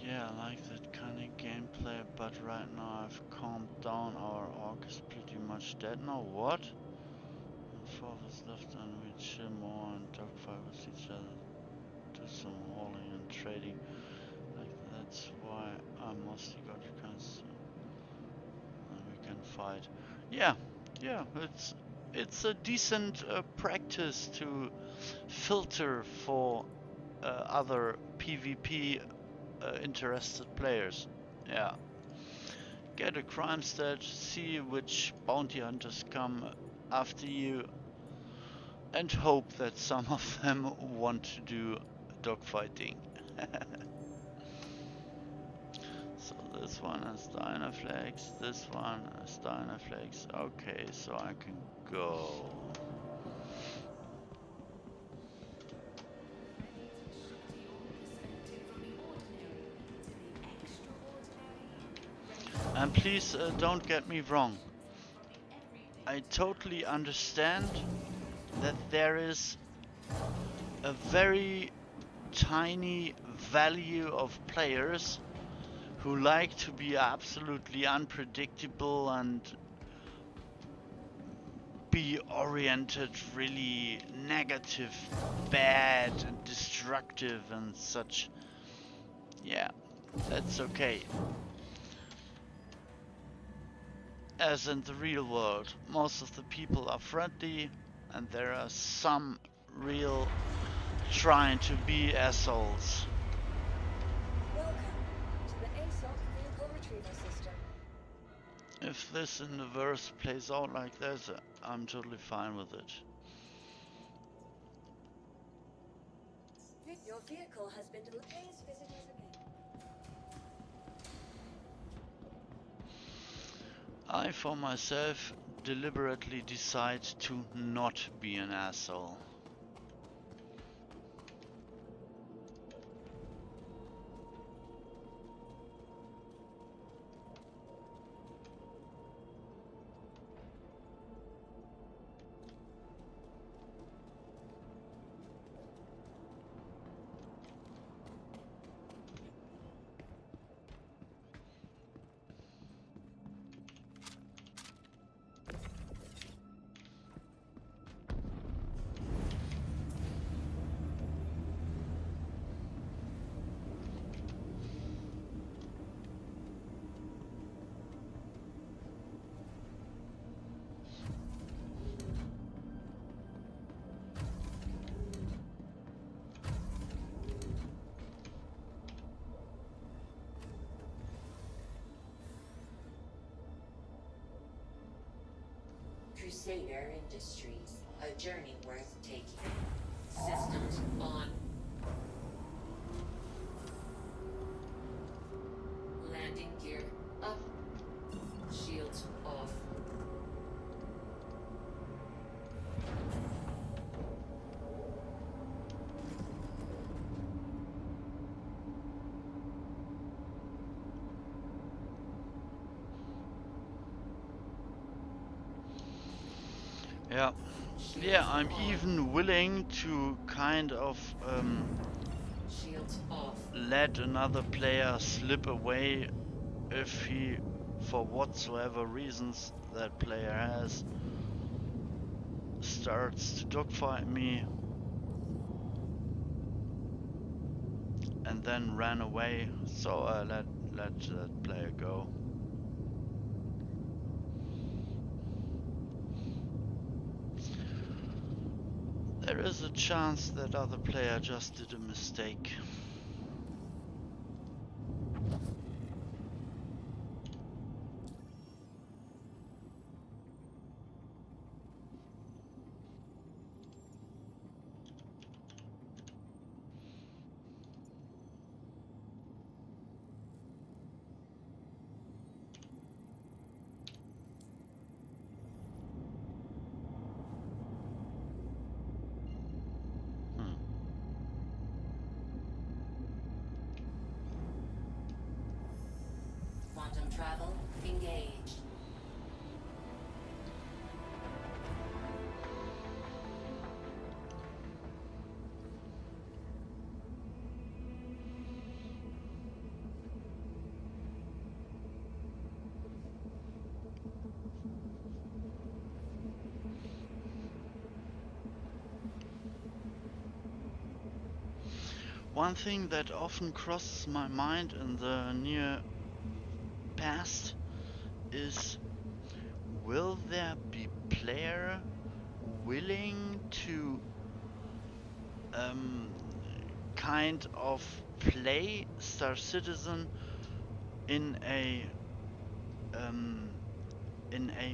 Yeah, I like that kind of gameplay, but right now I've calmed down. Our orc is pretty much dead now. What? Four of us left and we chill more and dogfight with each other. Do some hauling and trading. Like that's why I mostly got guns. And we can fight. Yeah, yeah, it's a decent practice to filter for other PvP interested players. Yeah. Get a crime stat, see which bounty hunters come after you, and hope that some of them want to do dogfighting. So this one has Dynaflex, this one has Dynaflex. Okay, so I can go. And please don't get me wrong. I totally understand that there is a very tiny value of players who like to be absolutely unpredictable and be oriented really negative, bad and destructive and such. Yeah, that's okay. As in the real world, most of the people are friendly and there are some real trying to be assholes. Welcome to the ASOC vehicle retrieval system. If this in the verse plays out like this, I'm totally fine with it. Your vehicle has been delayed. Please visit us again. I, for myself, deliberately decide to not be an asshole. Crusader Industries, a journey worth taking. Systems on. Landing gear up. Shields off. Yeah, I'm even willing to kind of Shields off. let another player slip away if he, for whatsoever reasons that player has, starts to dogfight me and then ran away. So let that player go. There is a chance that other player just did a mistake. travel engaged. One thing that often crosses my mind in the near past is, will there be player willing to kind of play Star Citizen in a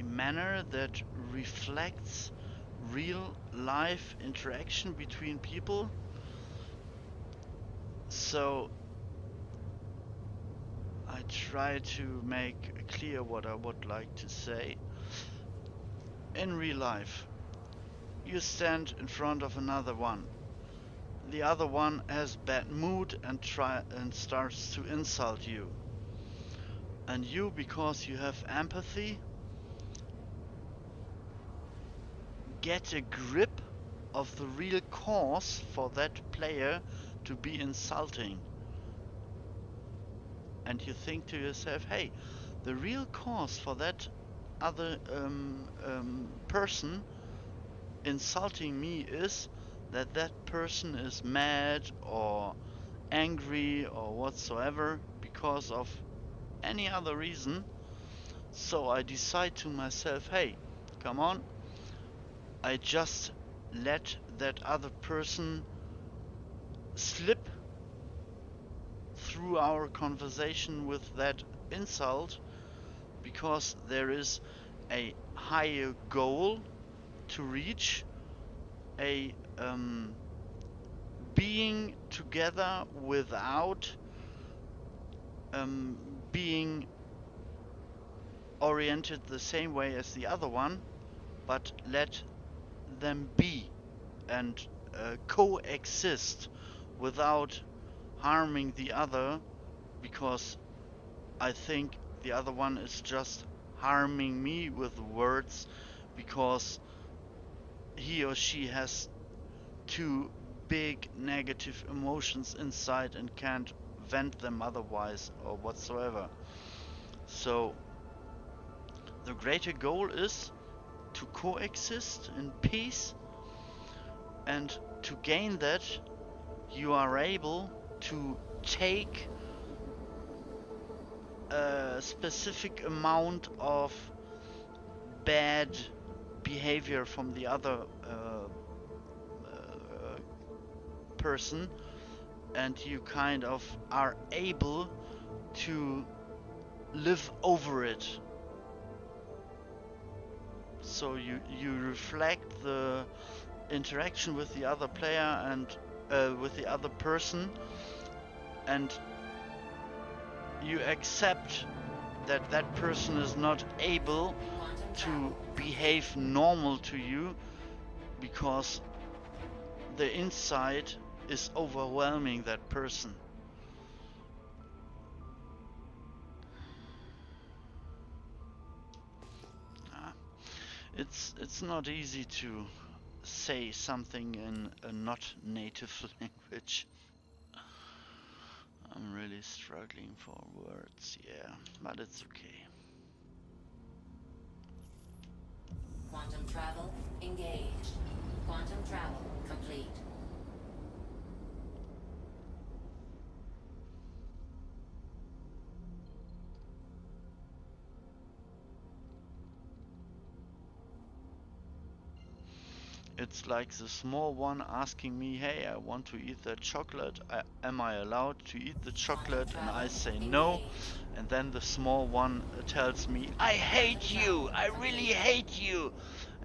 manner that reflects real life interaction between people? So I try to make clear what I would like to say. In real life, you stand in front of another one. The other one has bad mood and starts to insult you. And you, because you have empathy, get a grip of the real cause for that player to be insulting. And you think to yourself, hey, the real cause for that other person insulting me is that that person is mad or angry or whatsoever because of any other reason. So I decide to myself, hey, come on, I just let that other person slip through our conversation with that insult because there is a higher goal to reach, a being together without being oriented the same way as the other one, but let them be and coexist without harming the other, because I think the other one is just harming me with words because he or she has too big negative emotions inside and can't vent them otherwise or whatsoever. So the greater goal is to coexist in peace, and to gain that you are able to take a specific amount of bad behavior from the other person, and you kind of are able to live over it. So you reflect the interaction with the other player and with the other person, and you accept that that person is not able to behave normal to you because the inside is overwhelming that person. It's not easy to say something in a not native language. I'm really struggling for words, yeah, but it's okay. Quantum travel engaged. Quantum travel complete. It's like the small one asking me, hey, I want to eat that chocolate. Am I allowed to eat the chocolate? And I say no. And then the small one tells me, I hate you. I really hate you.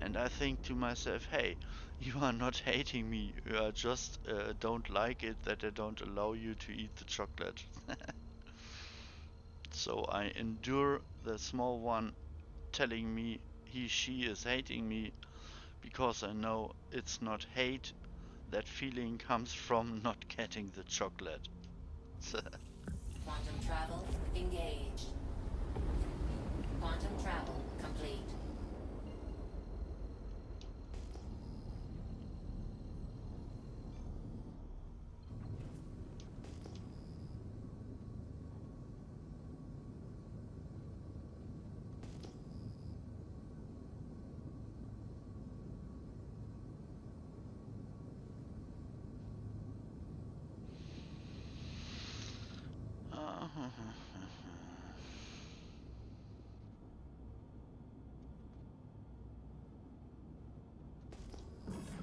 And I think to myself, hey, you are not hating me. You are just don't like it that I don't allow you to eat the chocolate. So I endure the small one telling me she is hating me, because I know it's not hate. That feeling comes from not getting the chocolate. Quantum travel engaged. Quantum travel complete.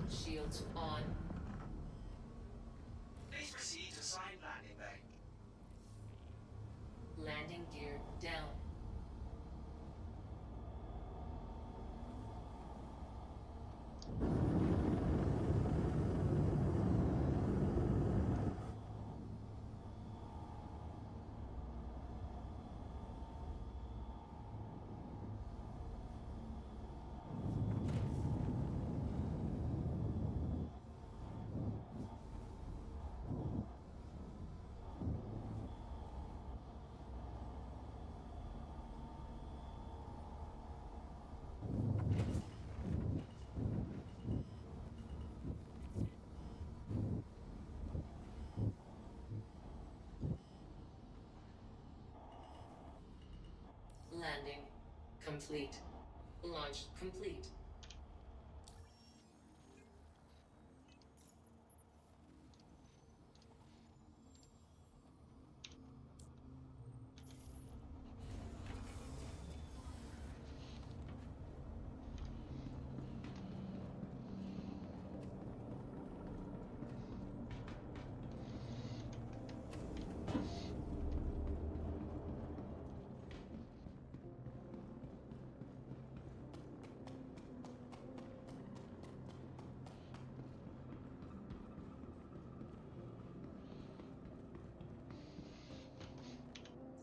Shields on. Please proceed to assigned landing bay. Landing gear down. Landing complete. Launch complete.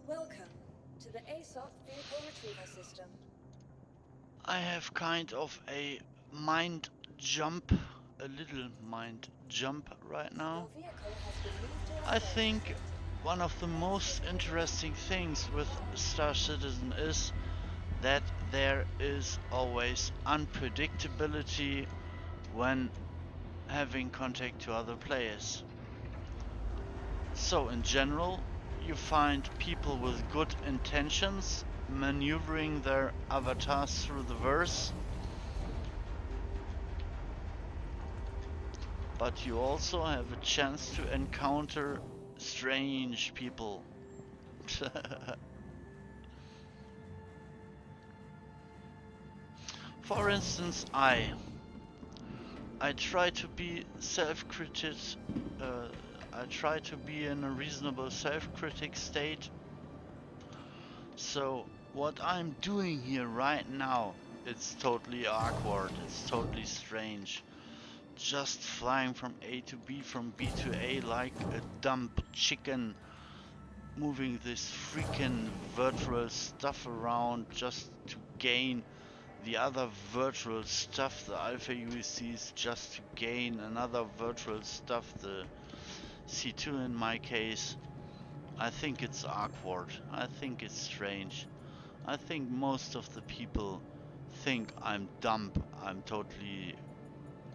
Welcome to the ASOP vehicle retrieval system. I have kind of a mind jump, a little mind jump right now. Your vehicle has been moved to I operating think state. one of the most interesting things with Star Citizen is that there is always unpredictability when having contact to other players. So in general, you find people with good intentions maneuvering their avatars through the verse, but you also have a chance to encounter strange people. For instance, I try to be self-critic. Uh, I try to be in a reasonable self-critic state. So what I'm doing here right now, it's totally awkward. It's totally strange. Just flying from A to B, from B to A like a dumb chicken, moving this freaking virtual stuff around just to gain the other virtual stuff, the alpha UECs, just to gain another virtual stuff, the C2 in my case. I think it's awkward. I think it's strange. I think most of the people think I'm dumb. I'm totally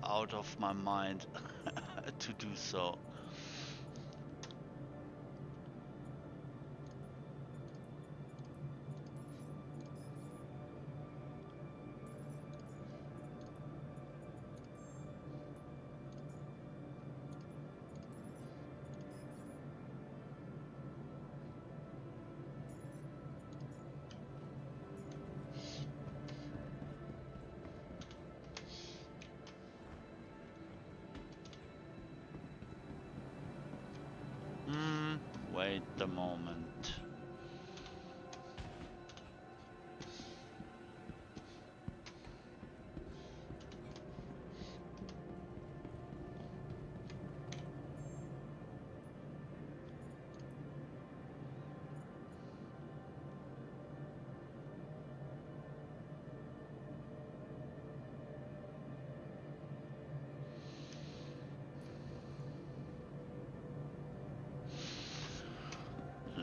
out of my mind to do so. Wait a moment.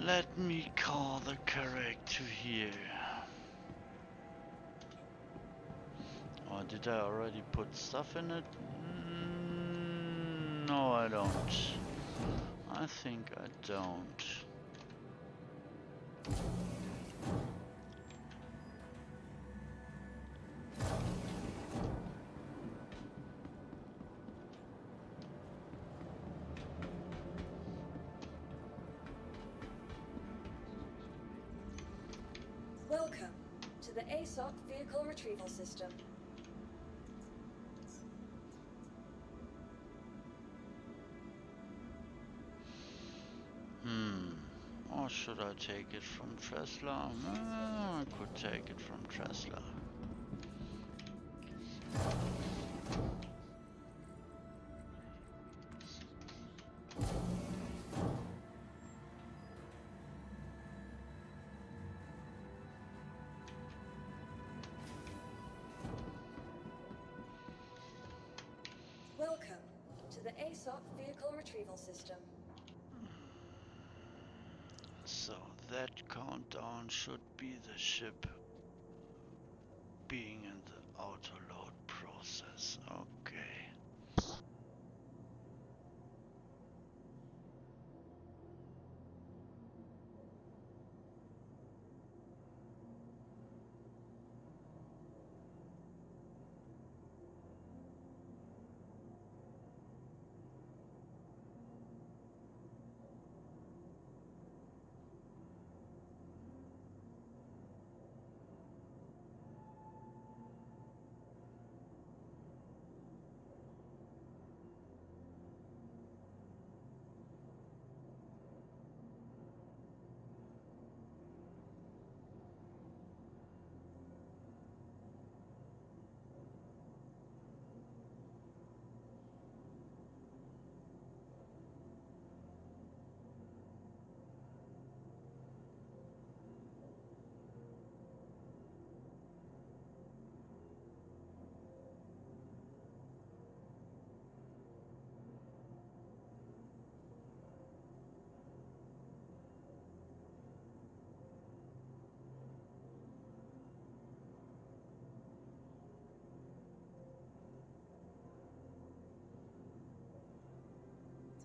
Let me call the character here. Or did I already put stuff in it? No, I don't. I think I don't. Welcome to the ASOC Vehicle Retrieval System. Or should I take it from Tesla? I could take it from Tesla. Welcome to the ASOC Vehicle Retrieval System. So that countdown should be the ship being in the auto load process. Okay.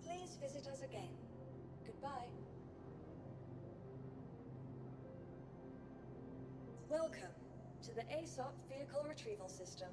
Please visit us again. Goodbye. Welcome to the ASOC Vehicle Retrieval System.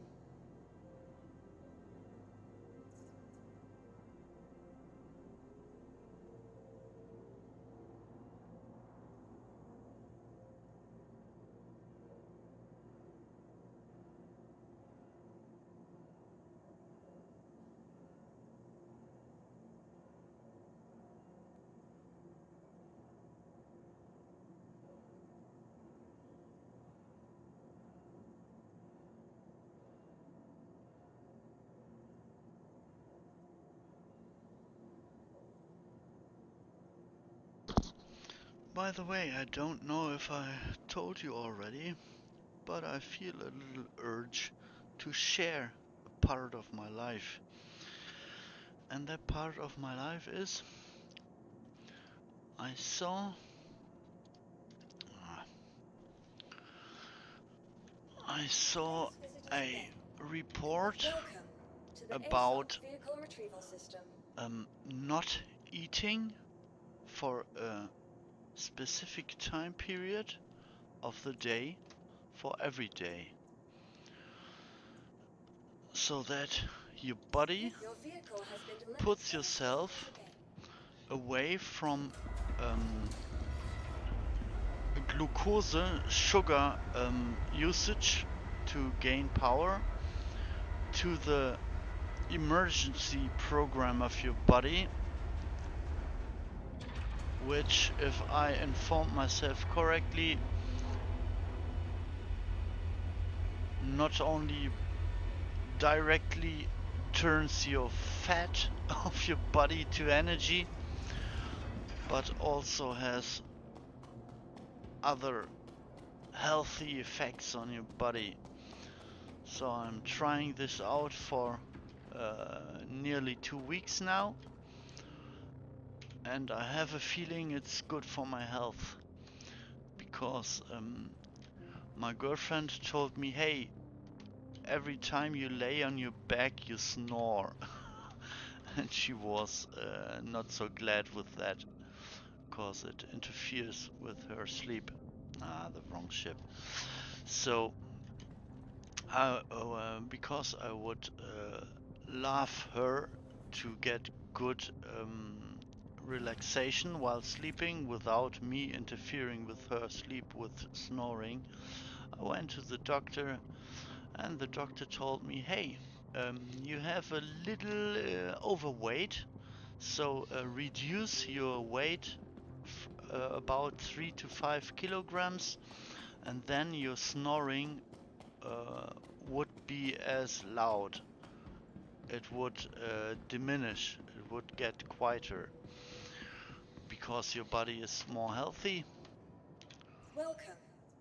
By the way, I don't know if I told you already, but I feel a little urge to share a part of my life. And that part of my life is I saw Please visit us a again. report Welcome to the about ASOC Vehicle Retrieval System. not eating for a specific time period of the day for every day, so that your body Your vehicle has been delivered. puts yourself away from glucose sugar usage to gain power to the emergency program of your body, which, if I inform myself correctly, not only directly turns your fat of your body to energy, but also has other healthy effects on your body. So I'm trying this out for nearly 2 weeks now, and I have a feeling it's good for my health, because my girlfriend told me, hey, every time you lay on your back you snore. And she was not so glad with that, because it interferes with her sleep. Ah, the wrong ship. So, because I would love her to get good relaxation while sleeping without me interfering with her sleep with snoring, I went to the doctor, and the doctor told me, hey, you have a little overweight, so reduce your weight about 3 to 5 kilograms, and then your snoring would be as loud. It would diminish, it would get quieter, because your body is more healthy. Welcome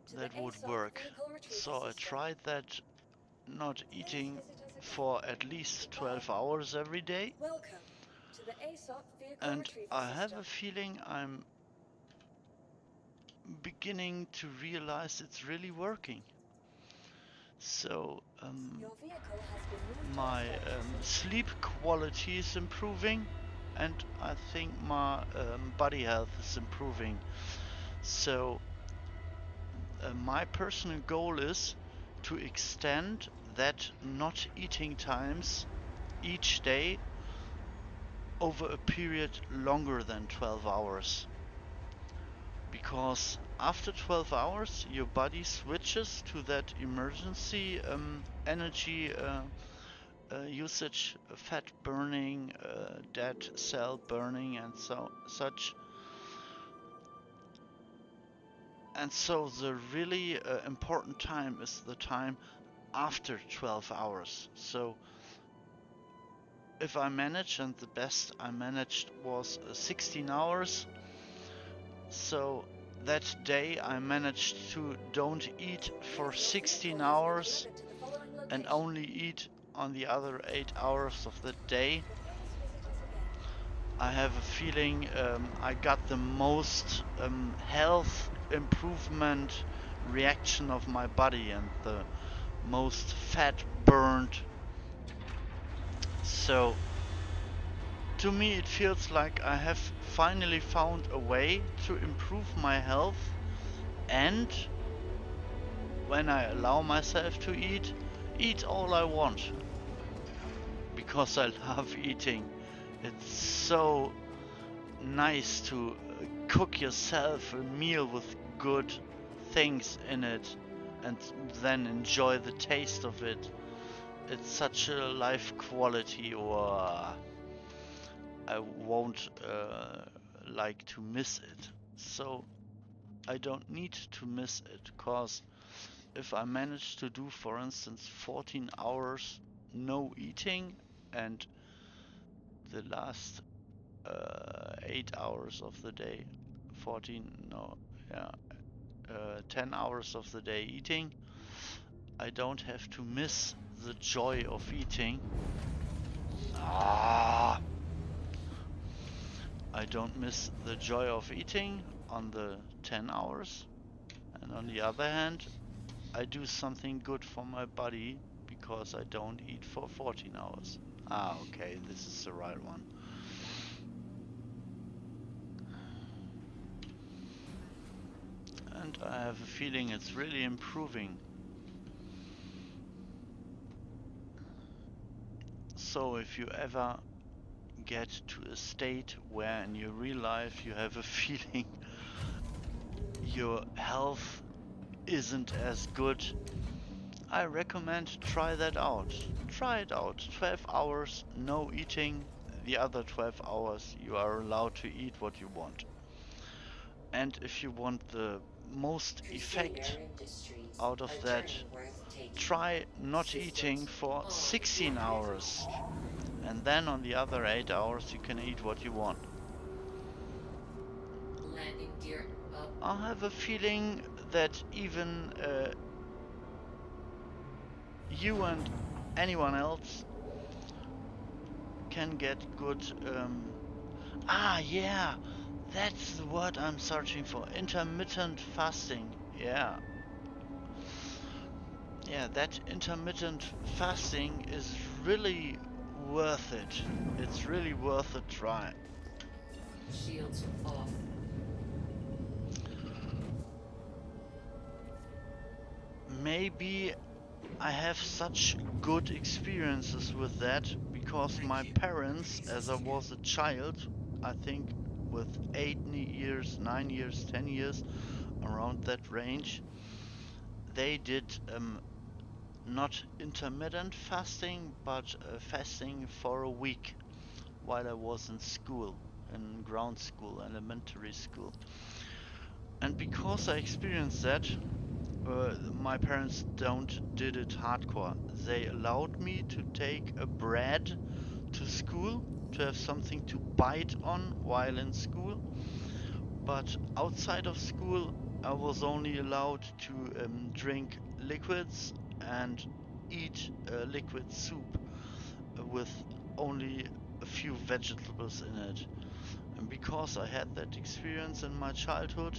to the That would ASOP work. vehicle retrieval So I system. tried that, not Please eating visit us again. for at least Goodbye. 12 hours every day, Welcome to the ASOP vehicle and retrieval I have system. a feeling I'm beginning to realize it's really working. So Your vehicle has been moved to my the flight system. sleep quality is improving, and I think my body health is improving. So my personal goal is to extend that not eating times each day over a period longer than 12 hours. Because after 12 hours, your body switches to that emergency energy usage, fat burning, dead cell burning, and such. And so the really important time is the time after 12 hours. So if I manage, and the best I managed was 16 hours, so that day I managed to don't eat for Your vehicle 16 has been hours delivered to the following and location. only eat on the other 8 hours of the day. Please visit us again. I have a feeling I got the most health improvement reaction of my body and the most fat burned. So to me it feels like I have finally found a way to improve my health, and when I allow myself to eat all I want, because I love eating. It's so nice to cook yourself a meal with good things in it and then enjoy the taste of it. It's such a life quality, or I won't like to miss it. So I don't need to miss it, cause if I manage to do, for instance, 14 hours no eating, and the last 8 hours of the day, 14, no, yeah, 10 hours of the day eating, I don't have to miss the joy of eating. Ah! I don't miss the joy of eating on the 10 hours, and on the other hand, I do something good for my body because I don't eat for 14 hours. Ah, okay, this is the right one. And I have a feeling it's really improving. So if you ever get to a state where in your real life you have a feeling your health isn't as good, I recommend try that out. Try it out. 12 hours no eating, the other 12 hours you are allowed to eat what you want. And if you want the most Pursuing effect our industries, out of a that, journey worth taking. try not eating Systems for on 16 ignition. hours. And then on the other 8 hours you can eat what you want. Landing gear up. I have a feeling that even you and anyone else can get good. Yeah, that's the word I'm searching for. Intermittent fasting. Yeah. Yeah, that intermittent fasting is really worth it. It's really worth a try. Shields off. Maybe I have such good experiences with that because Thank my you. parents, Please as I continue. was a child, I think with 8 years, 9 years, 10 years, around that range, they did not intermittent fasting, but fasting for a week while I was in school, in ground school, elementary school. And because I experienced that, my parents don't did it hardcore. They allowed me to take a bread to school to have something to bite on while in school. But outside of school, I was only allowed to drink liquids and eat liquid soup with only a few vegetables in it. And because I had that experience in my childhood,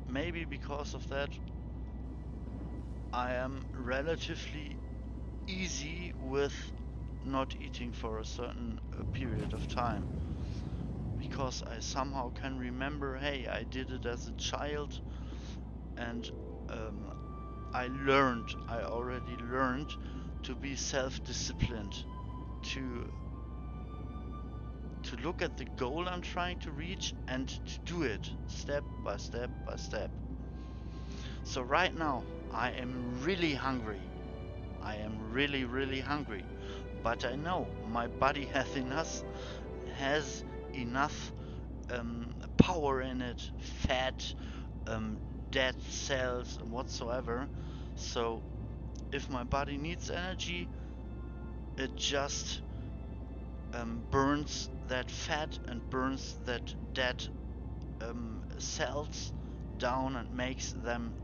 maybe because of that, I am relatively easy with not eating for a certain period of time. Because I somehow can remember, hey, I did it as a child and um, I already learned to be self-disciplined, to to look at the goal I'm trying to reach and to do it step by step by step. So right now I am really hungry. I am really really hungry. But I know my body has enough power in it, fat, um, dead cells, whatsoever. So if my body needs energy, it just burns that fat and burns that dead cells down and makes them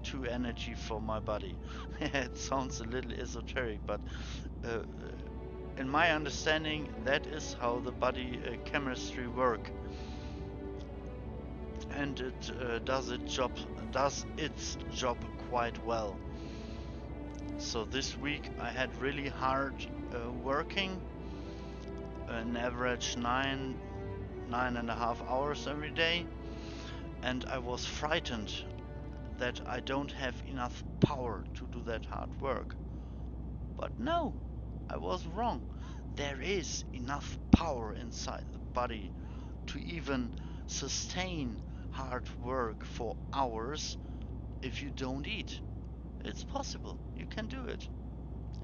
to energy for my body. It sounds a little esoteric, but uh, in my understanding, that is how the body chemistry work, and it does its job quite well. So this week I had really hard working, an average 9.5 hours every day, and I was frightened that I don't have enough power to do that hard work. But no, I was wrong. There is enough power inside the body to even sustain hard work for hours if you don't eat. It's possible. You can do it.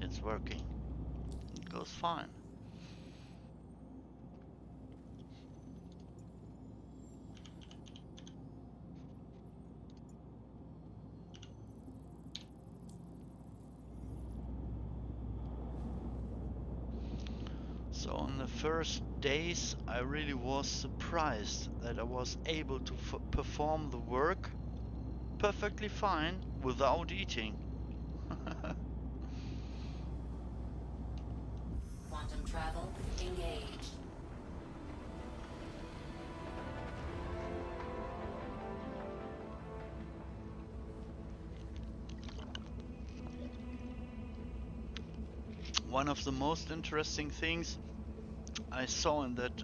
It's working. It goes fine. So on the first days, I really was surprised that I was able to perform the work perfectly fine without eating. Quantum travel engaged. One of the most interesting things I saw in that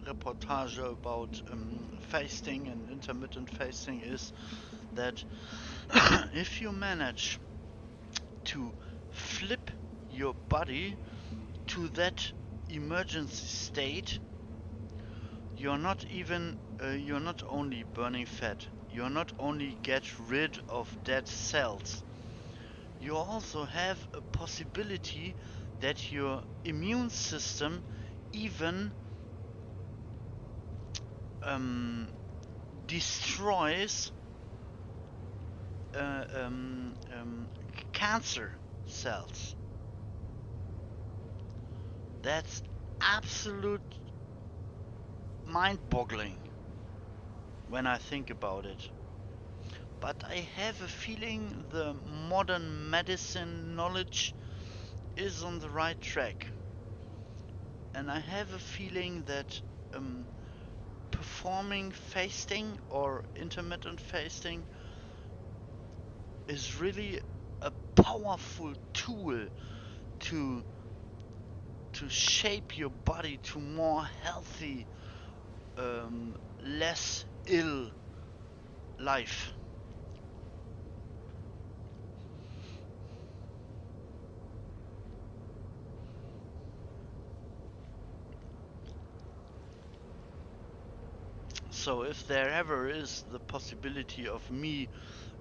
reportage about fasting and intermittent fasting is that if you manage to flip your body to that emergency state, you're not only burning fat, you're not only get rid of dead cells, you also have a possibility that your immune system even um, destroys uh, um, um, cancer cells. That's absolute mind-boggling when I think about it. But I have a feeling the modern medicine knowledge is on the right track. And I have a feeling that um, performing fasting or intermittent fasting is really a powerful tool to shape your body to more healthy, less ill life. So if there ever is the possibility of me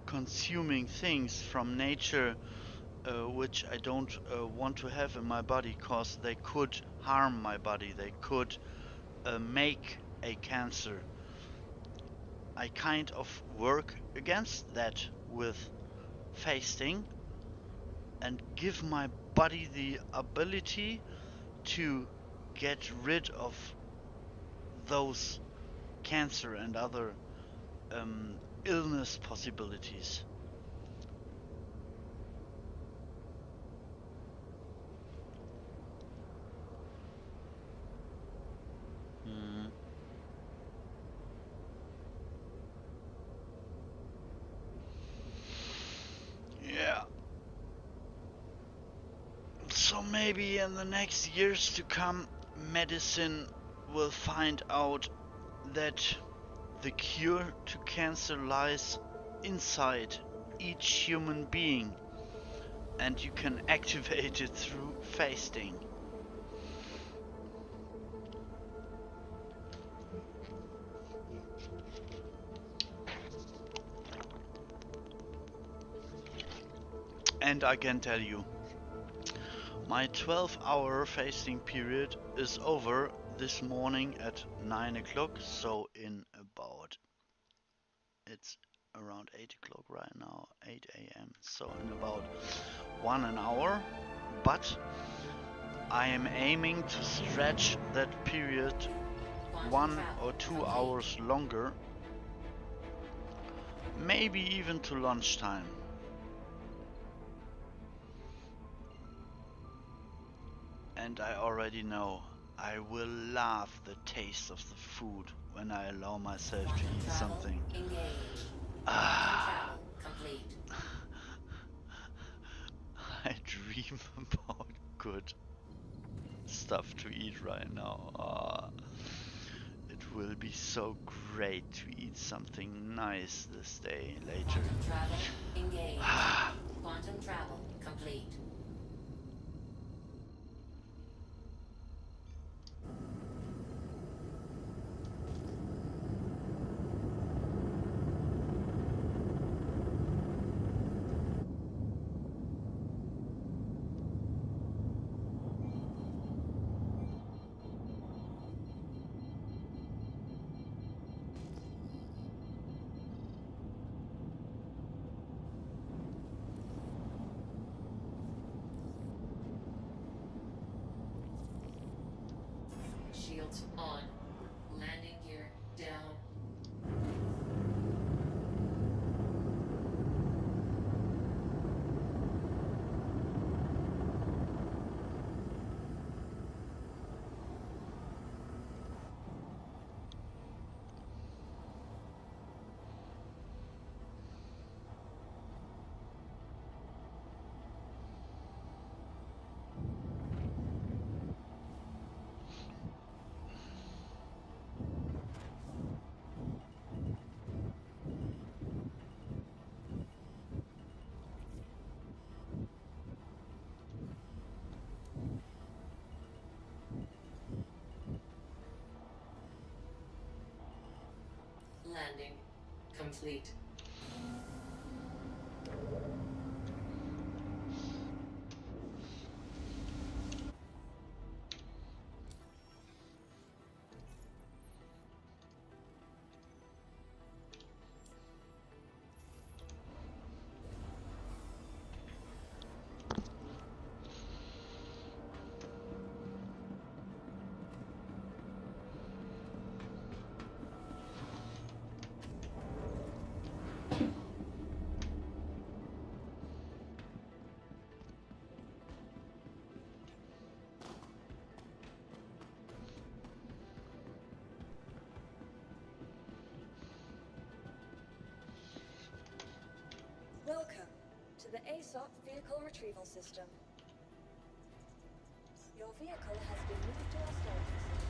consuming things from nature which I don't want to have in my body, cause they could harm my body, they could make a cancer, I kind of work against that with fasting and give my body the ability to get rid of those cancer and other illness possibilities. Mm. Yeah. So maybe in the next years to come, medicine will find out that the cure to cancer lies inside each human being, and you can activate it through fasting. And I can tell you, my 12-hour fasting period is over this morning at 9 o'clock, so in about, it's around 8 o'clock right now, 8 a.m. So in about 1 hour, but I am aiming to stretch that period Quantum 1 travel or 2 complete. hours longer, maybe even to lunchtime. And I already know I will love the taste of the food when I allow myself to Quantum eat travel something. engaged. Quantum Ah, travel complete. I dream about good stuff to eat right now. It will be so great to eat something nice this day later. Quantum travel engaged. Ah, Quantum travel complete. Shields on. Landing gear down. Landing complete. Welcome to to the ASOP vehicle retrieval system. Your vehicle has been moved to our storage facility.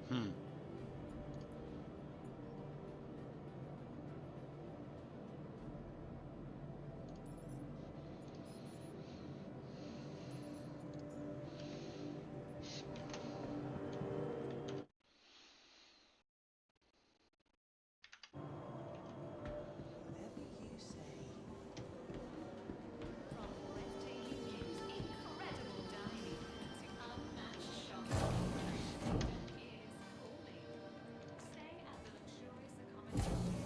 Hmm. Whatever you say. From breathtaking views, incredible dining, to unmatched shopping, freedom is calling. Stay at the luxurious accommodation.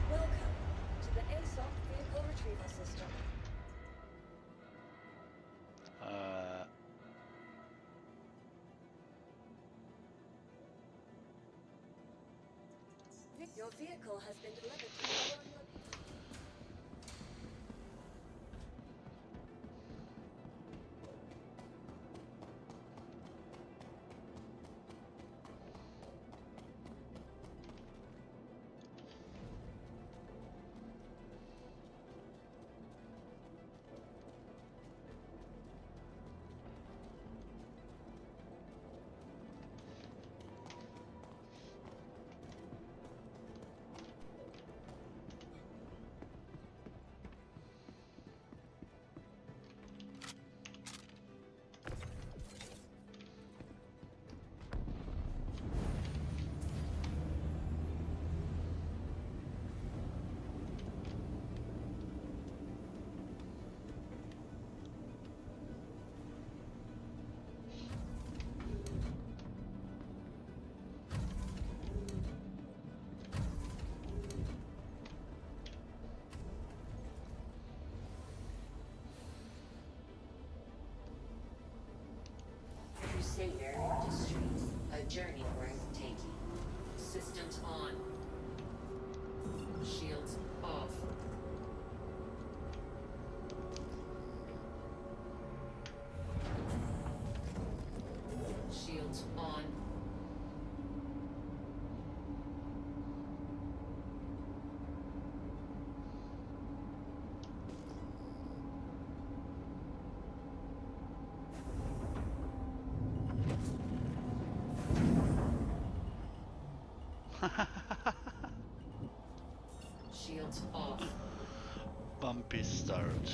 Welcome to the ASOP vehicle retrieval system. Your vehicle has been delivered to the following location. Crusader Industries, a journey worth taking. Systems on. Shields off. Shields on. Shields off. bumpy start.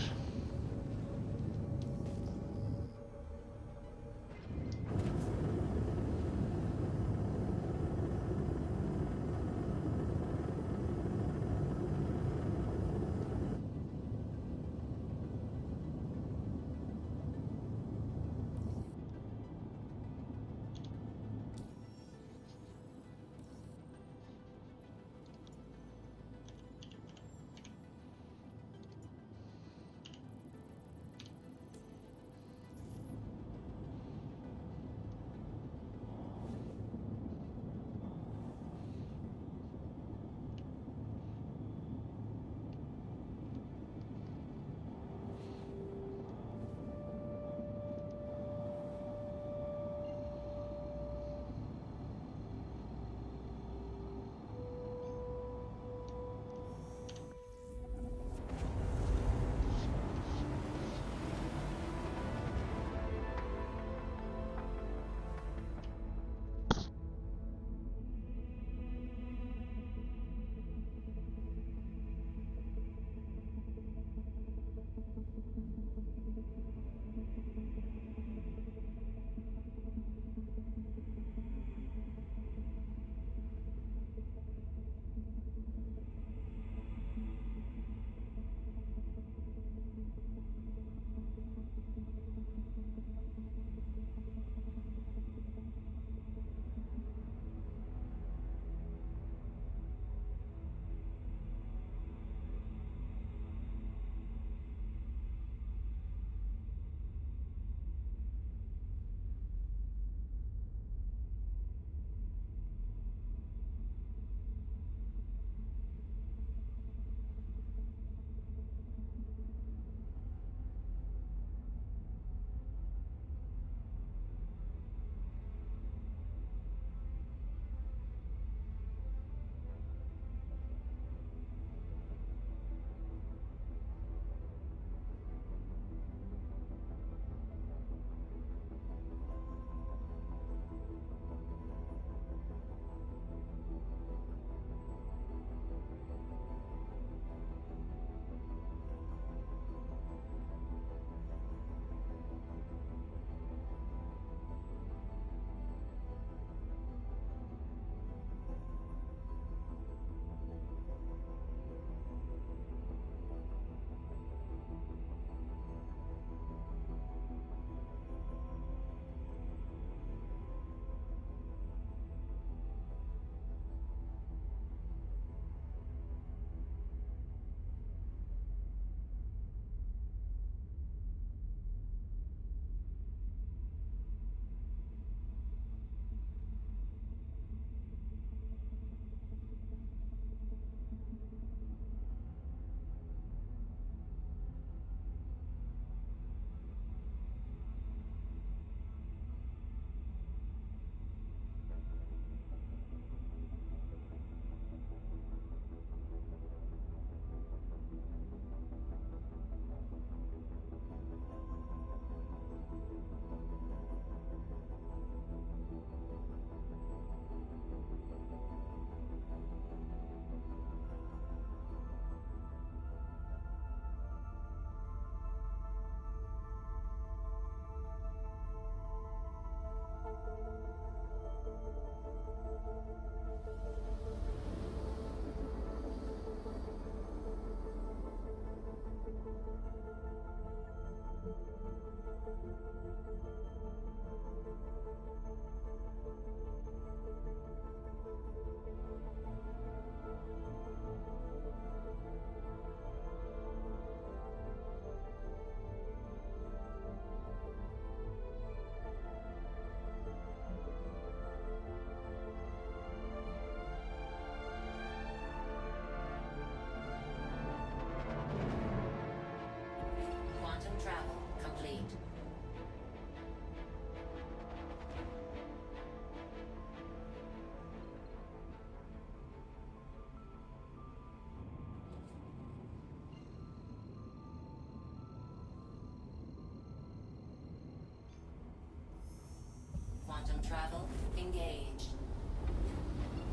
Quantum travel engaged.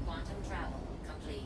Quantum travel complete.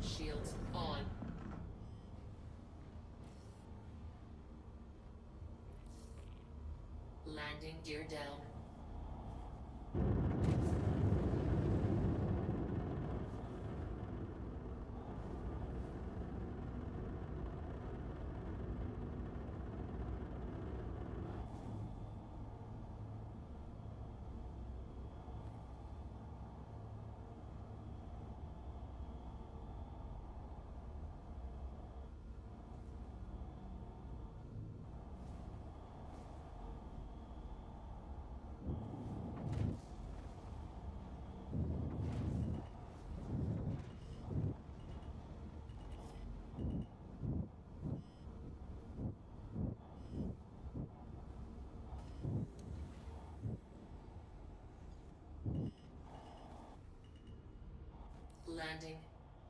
Shields on. Landing gear down. Landing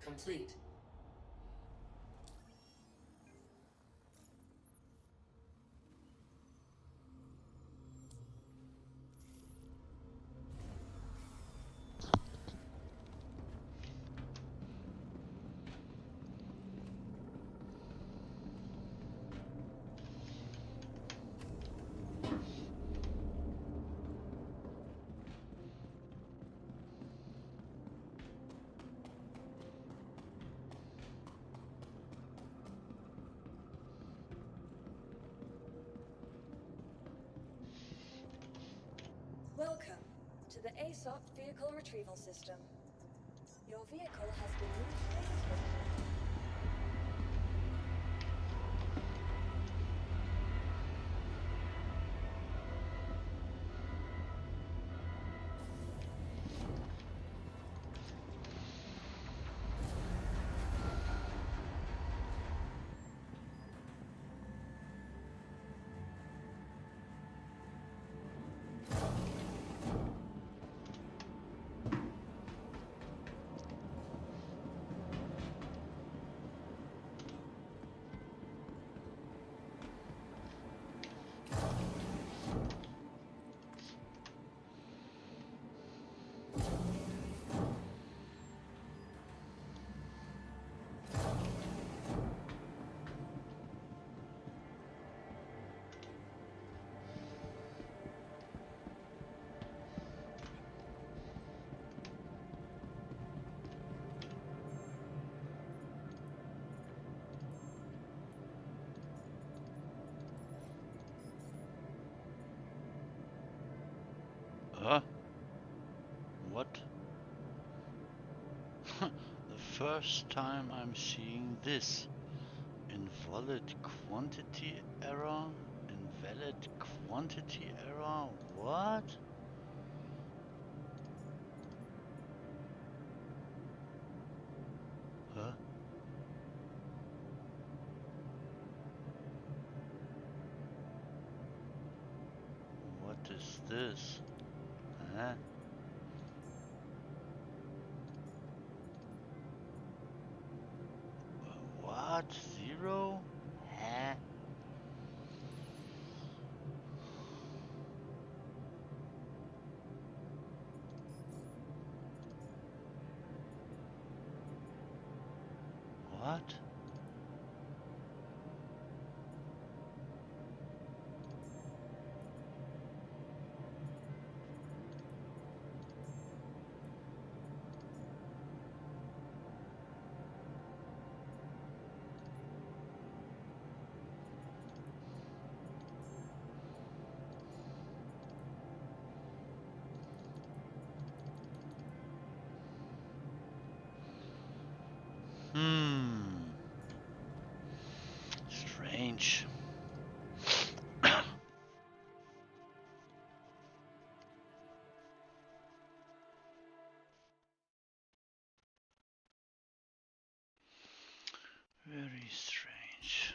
complete. Welcome to the ASOP Vehicle Retrieval System. Your vehicle has been moved. Huh? What? The first time I'm seeing this. Invalid quantity error? Invalid quantity error? What? Huh? What is this? Huh? What? Zero? Huh? What? Strange. Very strange.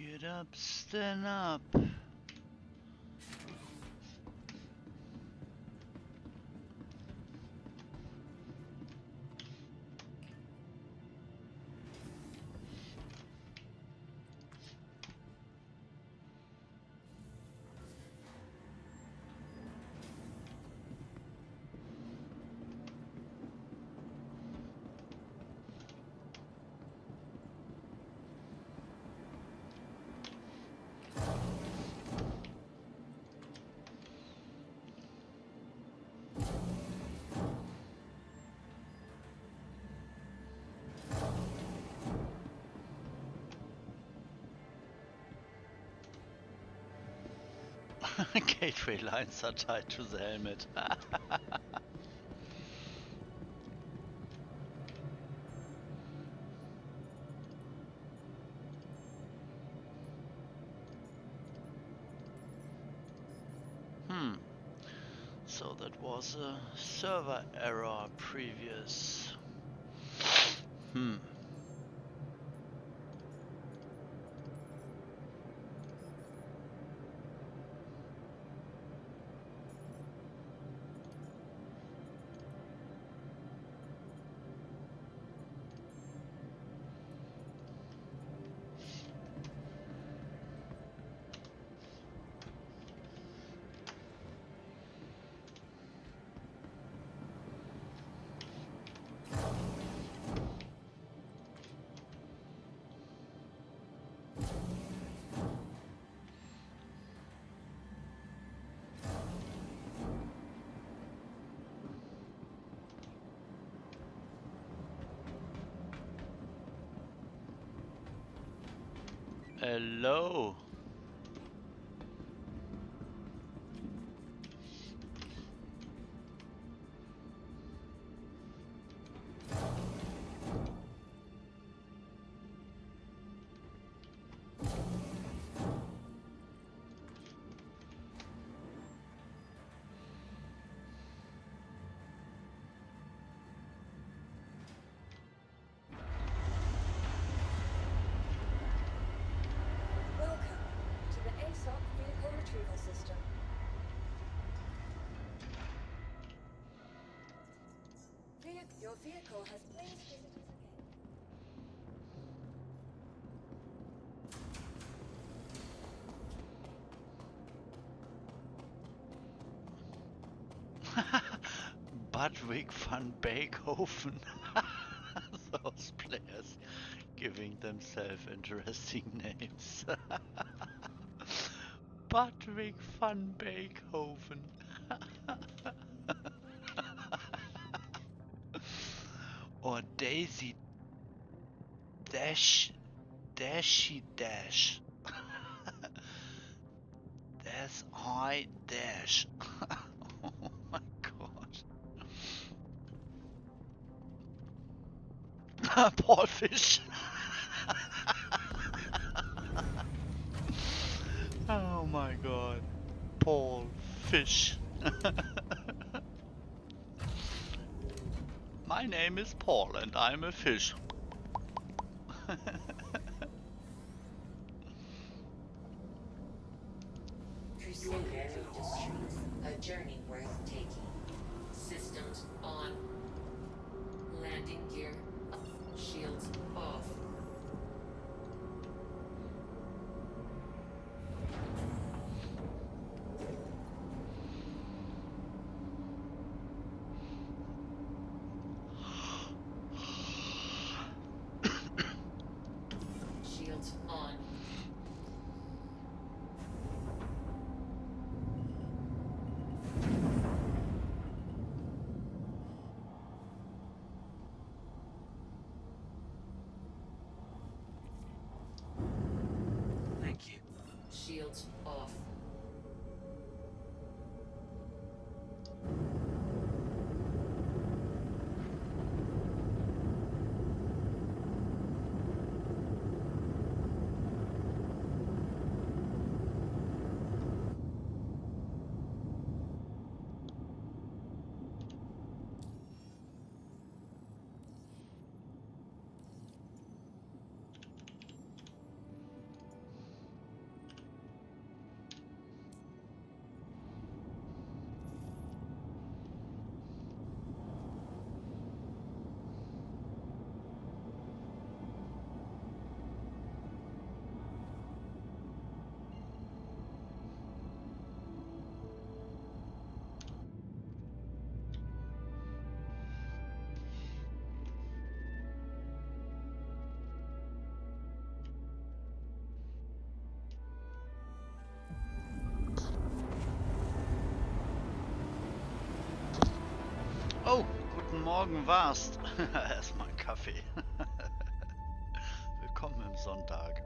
Get up, stand up. Gateway lines are tied to the helmet. So that was a server error previous. Hello. Welcome to the ASOP vehicle retrieval system. Your vehicle has pleased visitors again. Budwig van Beekhoven. Those players giving themselves interesting names. Budwig van Beekhoven. Or Daisy Dashy Dash. There's I Dash. Oh my god. Paul Fish. Oh my god. Paul Fish. My name is Paul and I'm a fish. Crusader through the streets, a journey worth taking. Systems on. Landing gear up. Shields off. Shields on. Thank you. Shields off. Morgen warst. Erstmal einen Kaffee. Willkommen im Sonntag.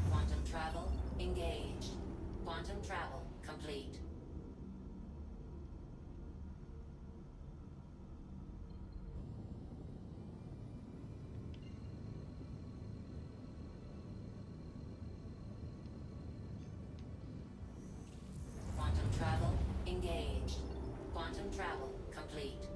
Quantum travel engaged. Quantum travel complete. Quantum travel engaged. Quantum travel complete.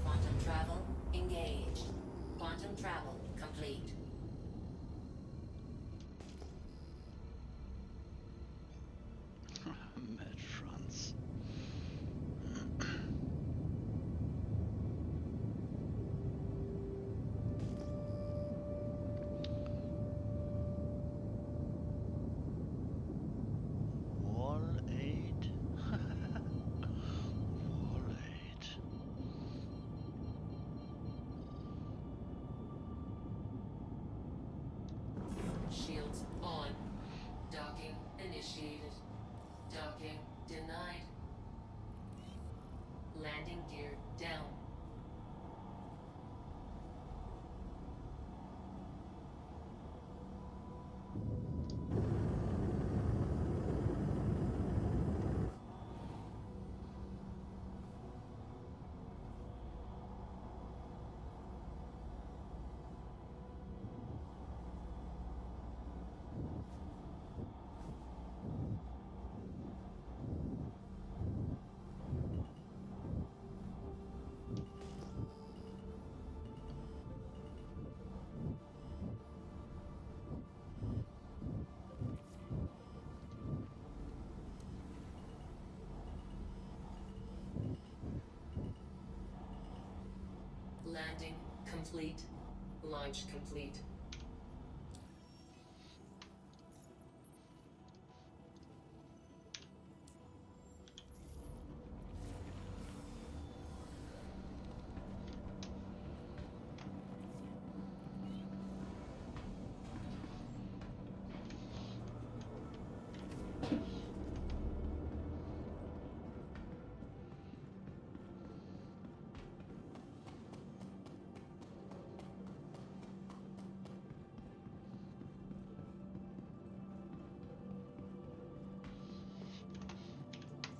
Quantum travel engaged. Quantum travel complete. Mad France. Landing gear down. Landing complete. Launch complete.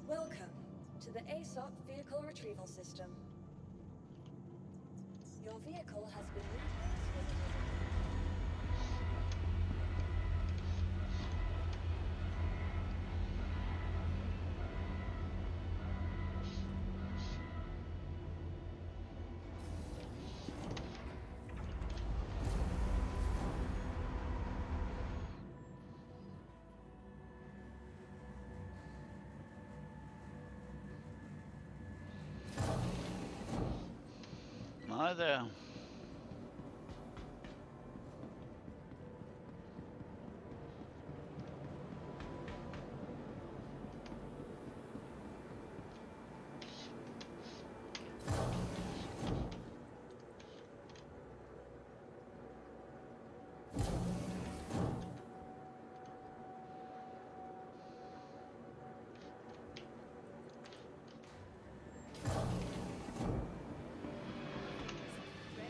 Welcome to the ASOP Vehicle Retrieval System. Your vehicle has been revisited. Hi there. Ready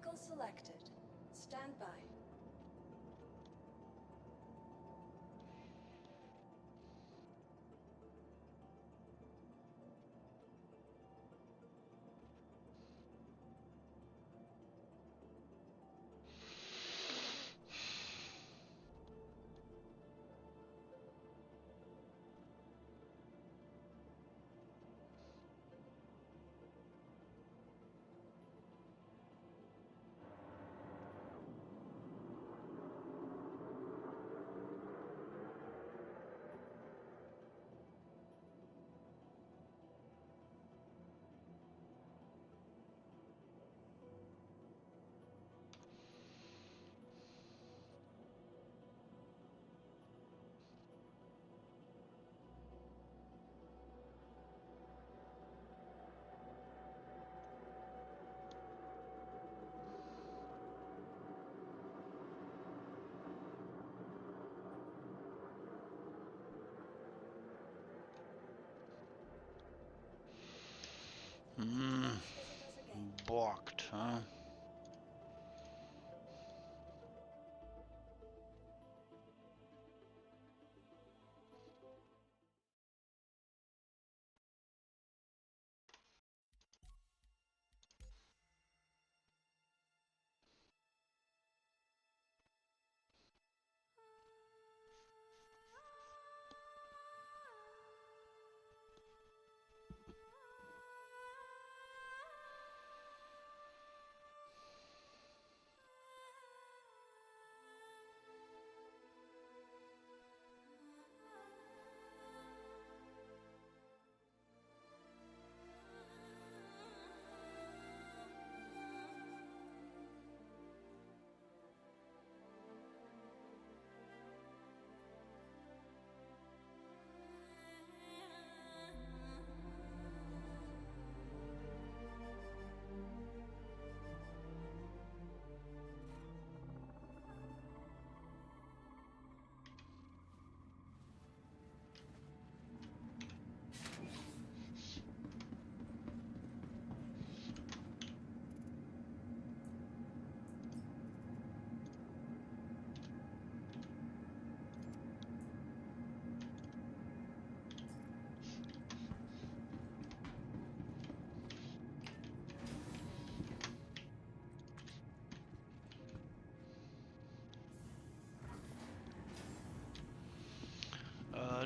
Vehicle selected. Stand by. Hm, Visit us again. borgt, hä?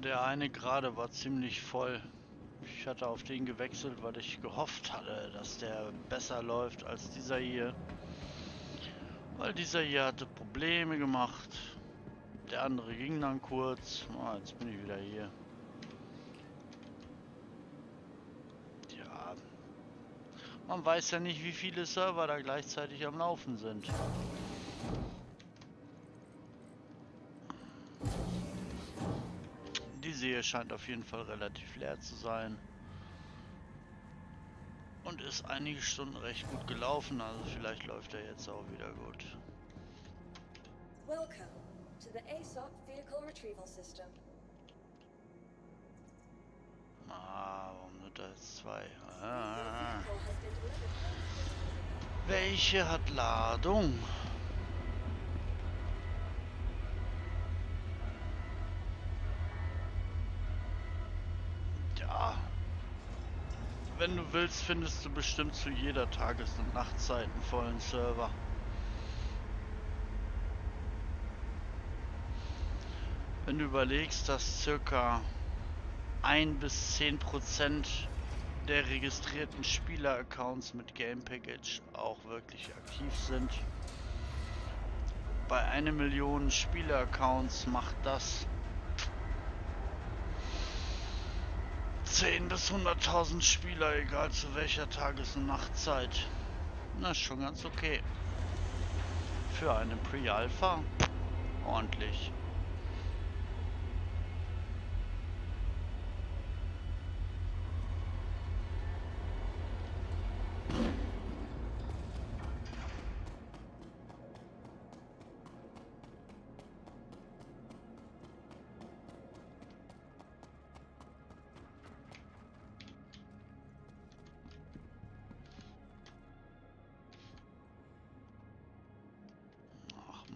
Der eine gerade war ziemlich voll. Ich hatte auf den gewechselt, weil ich gehofft hatte, dass der besser läuft als dieser hier. Weil dieser hier hatte Probleme gemacht. Der andere ging dann kurz. Ah, jetzt bin ich wieder hier. Ja. Man weiß ja nicht, wie viele Server da gleichzeitig am Laufen sind. Diese hier scheint auf jeden Fall relativ leer zu sein. Und ist einige Stunden recht gut gelaufen, also vielleicht läuft er jetzt auch wieder gut. Welcome to the ASOP Vehicle Retrieval System. Ah, warum sind da jetzt zwei? Your Ah. vehicle has been delivered. Welche hat Ladung? Ja. Wenn du willst, findest du bestimmt zu jeder Tages- und Nachtzeit einen vollen Server. Wenn du überlegst, dass circa 1 bis 10% der registrierten Spieler-Accounts mit Game Package auch wirklich aktiv sind. Bei 1 Million Spieler-Accounts macht das 10 bis 100.000 Spieler, egal zu welcher Tages- und Nachtzeit. Na, ist schon ganz okay. Für eine Pre-Alpha ordentlich.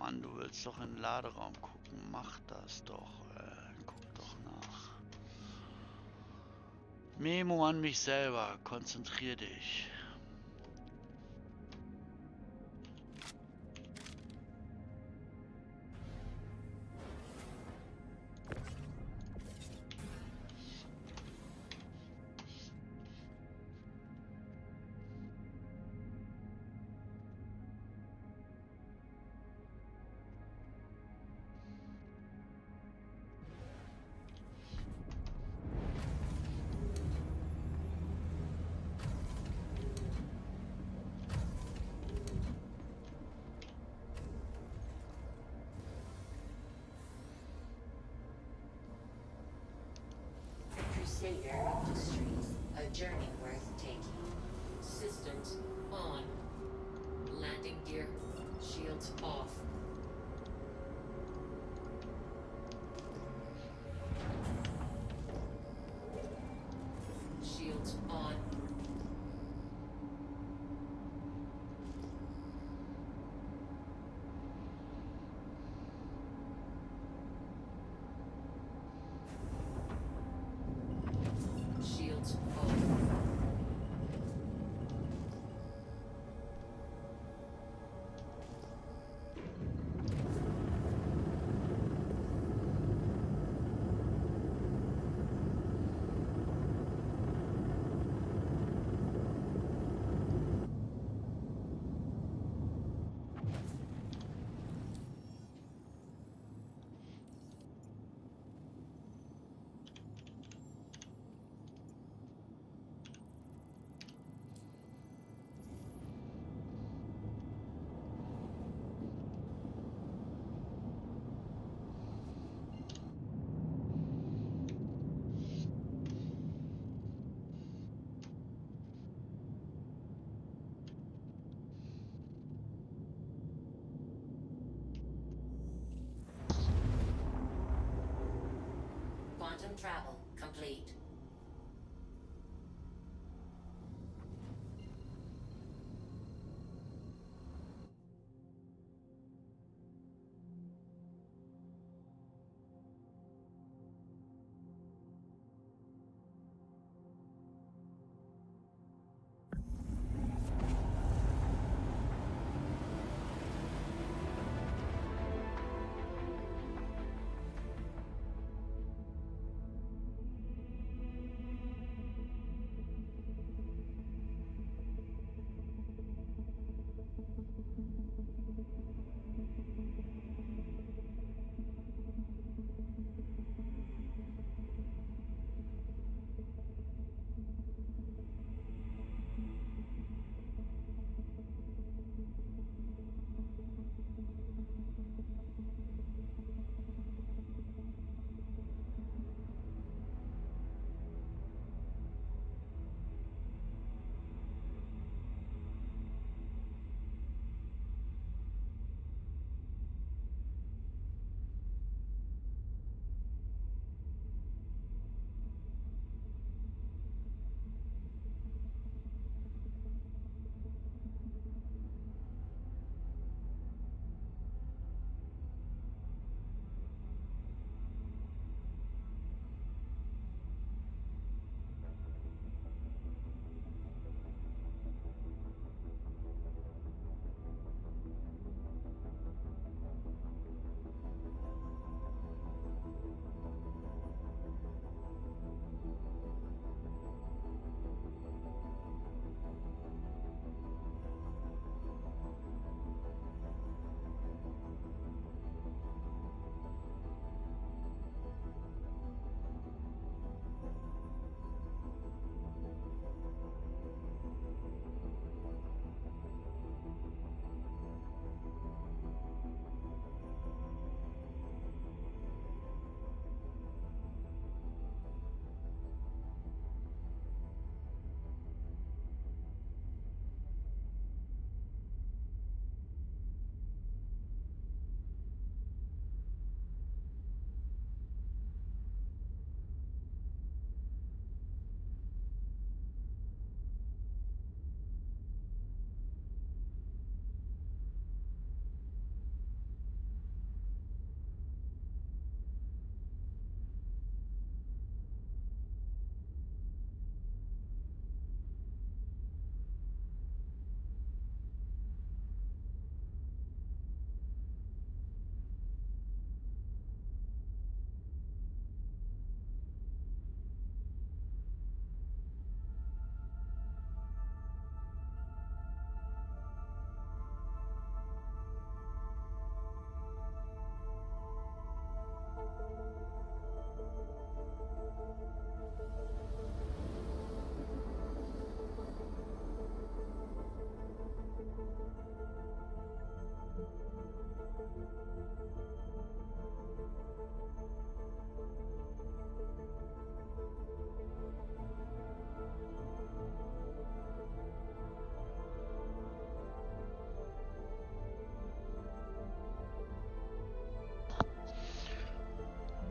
Mann, du willst doch in den Laderaum gucken. Mach das doch. Guck doch nach. Memo an mich selber. Konzentrier dich. Crusader Industries, a journey worth taking. Systems on. Landing gear, shields off. Shields on. Shields off. Quantum travel complete.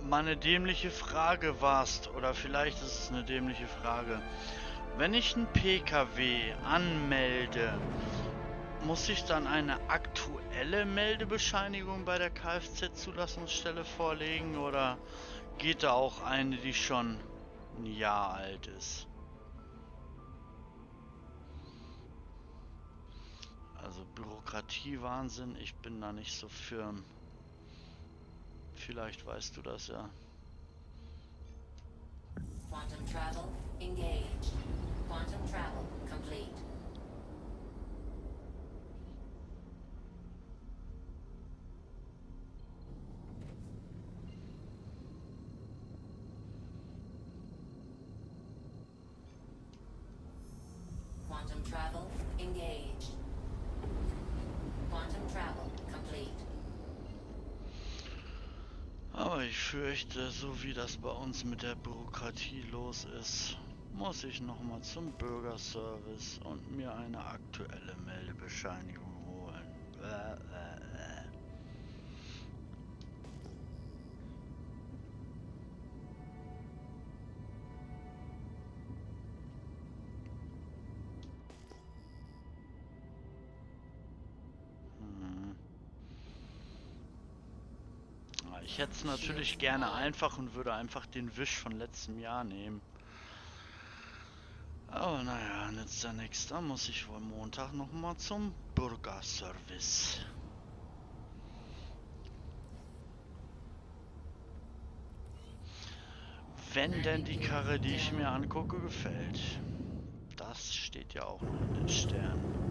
mal eine dämliche Frage warst, oder vielleicht ist es eine dämliche Frage. Wenn ich einen PKW anmelde, muss ich dann eine aktuelle Meldebescheinigung bei der Kfz-Zulassungsstelle vorlegen oder geht da auch eine, die schon ein Jahr alt ist? Also Bürokratiewahnsinn, ich bin da nicht so firm. Vielleicht weißt du das ja. Quantum travel engaged. Quantum travel complete. Quantum travel engaged. Quantum travel complete. Aber ich fürchte, so wie das bei uns mit der Bürokratie los ist, muss ich nochmal zum Bürgerservice und mir eine aktuelle Meldebescheinigung holen. Hm. Ich hätte es natürlich gerne einfach und würde einfach den Wisch von letztem Jahr nehmen. Aber naja, nützt ja nichts. Da muss ich wohl Montag nochmal zum Bürgerservice. Wenn denn die Karre, die ich mir angucke, gefällt. Das steht ja auch noch in den Sternen.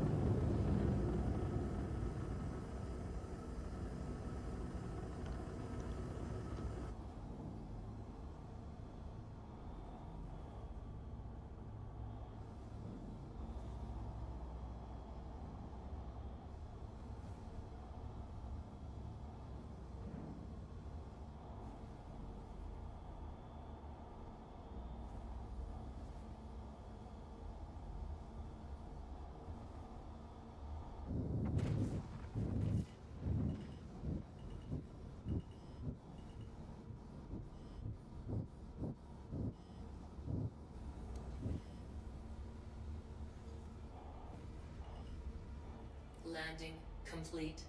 Landing complete.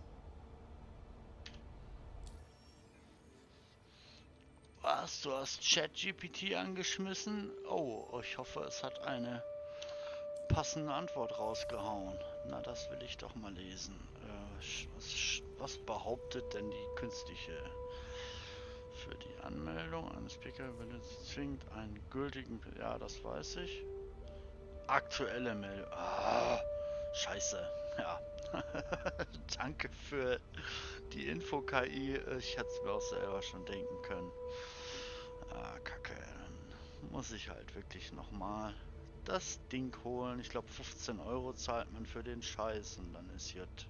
Was? Du hast ChatGPT angeschmissen? Oh, ich hoffe, es hat eine passende Antwort rausgehauen. Na, das will ich doch mal lesen. Was behauptet denn die künstliche? Für die Anmeldung eines PKW benutzt zwingend einen gültigen... Ja, das weiß ich. Aktuelle Meldung. Ah, scheiße. Ja. Danke für die Info-KI. Ich hätte es mir auch selber schon denken können. Ah, Kacke. Dann muss ich halt wirklich nochmal das Ding holen. Ich glaube 15 Euro zahlt man für den Scheiß und dann ist jetzt.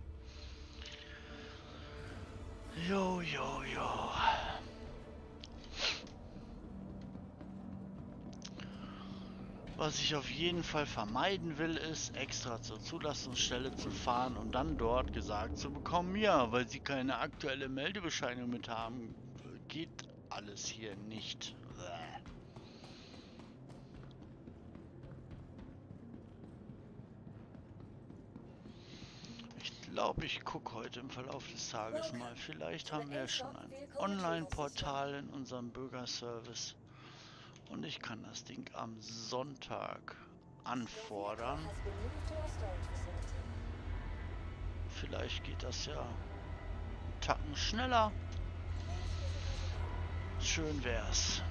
Jo, jo, jo. Was ich auf jeden Fall vermeiden will, ist extra zur Zulassungsstelle zu fahren und dann dort gesagt zu bekommen, ja, weil sie keine aktuelle Meldebescheinigung mit haben, geht alles hier nicht. Ich glaube, ich gucke heute im Verlauf des Tages mal. Vielleicht haben wir ja schon ein Online-Portal in unserem Bürgerservice. Und ich kann das Ding am Sonntag anfordern. Vielleicht geht das ja einen Tacken schneller. Schön wär's.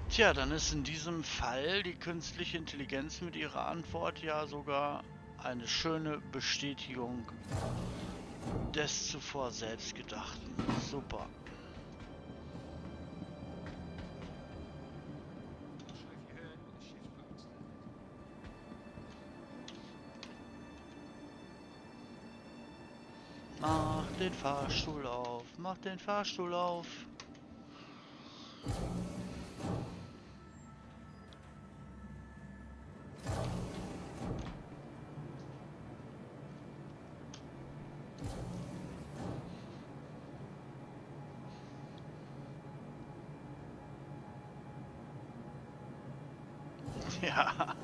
Tja, dann ist in diesem Fall die künstliche Intelligenz mit ihrer Antwort ja sogar eine schöne Bestätigung des zuvor Selbstgedachten. Super. Mach den Fahrstuhl auf, mach den Fahrstuhl auf. Ja.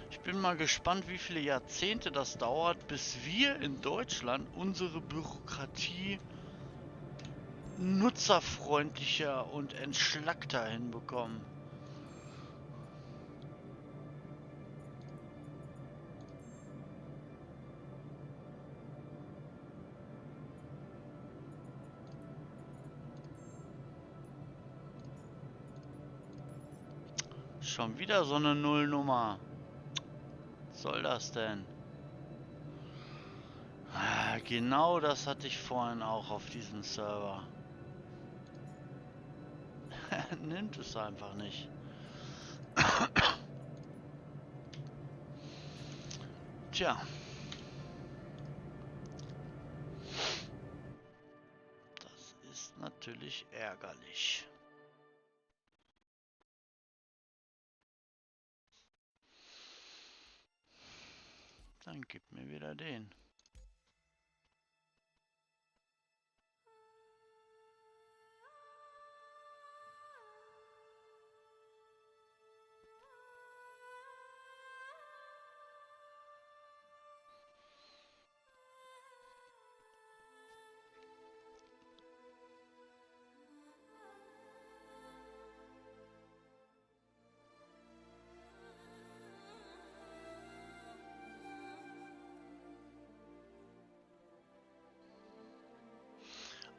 Ich bin mal gespannt, wie viele Jahrzehnte das dauert, bis wir in Deutschland unsere Bürokratie nutzerfreundlicher und entschlackter hinbekommen. Schon wieder so eine Nullnummer. Was soll das denn? Ah, genau das hatte ich vorhin auch auf diesem Server. Nimmt es einfach nicht. Tja. Das ist natürlich ärgerlich. Dann gib mir wieder den.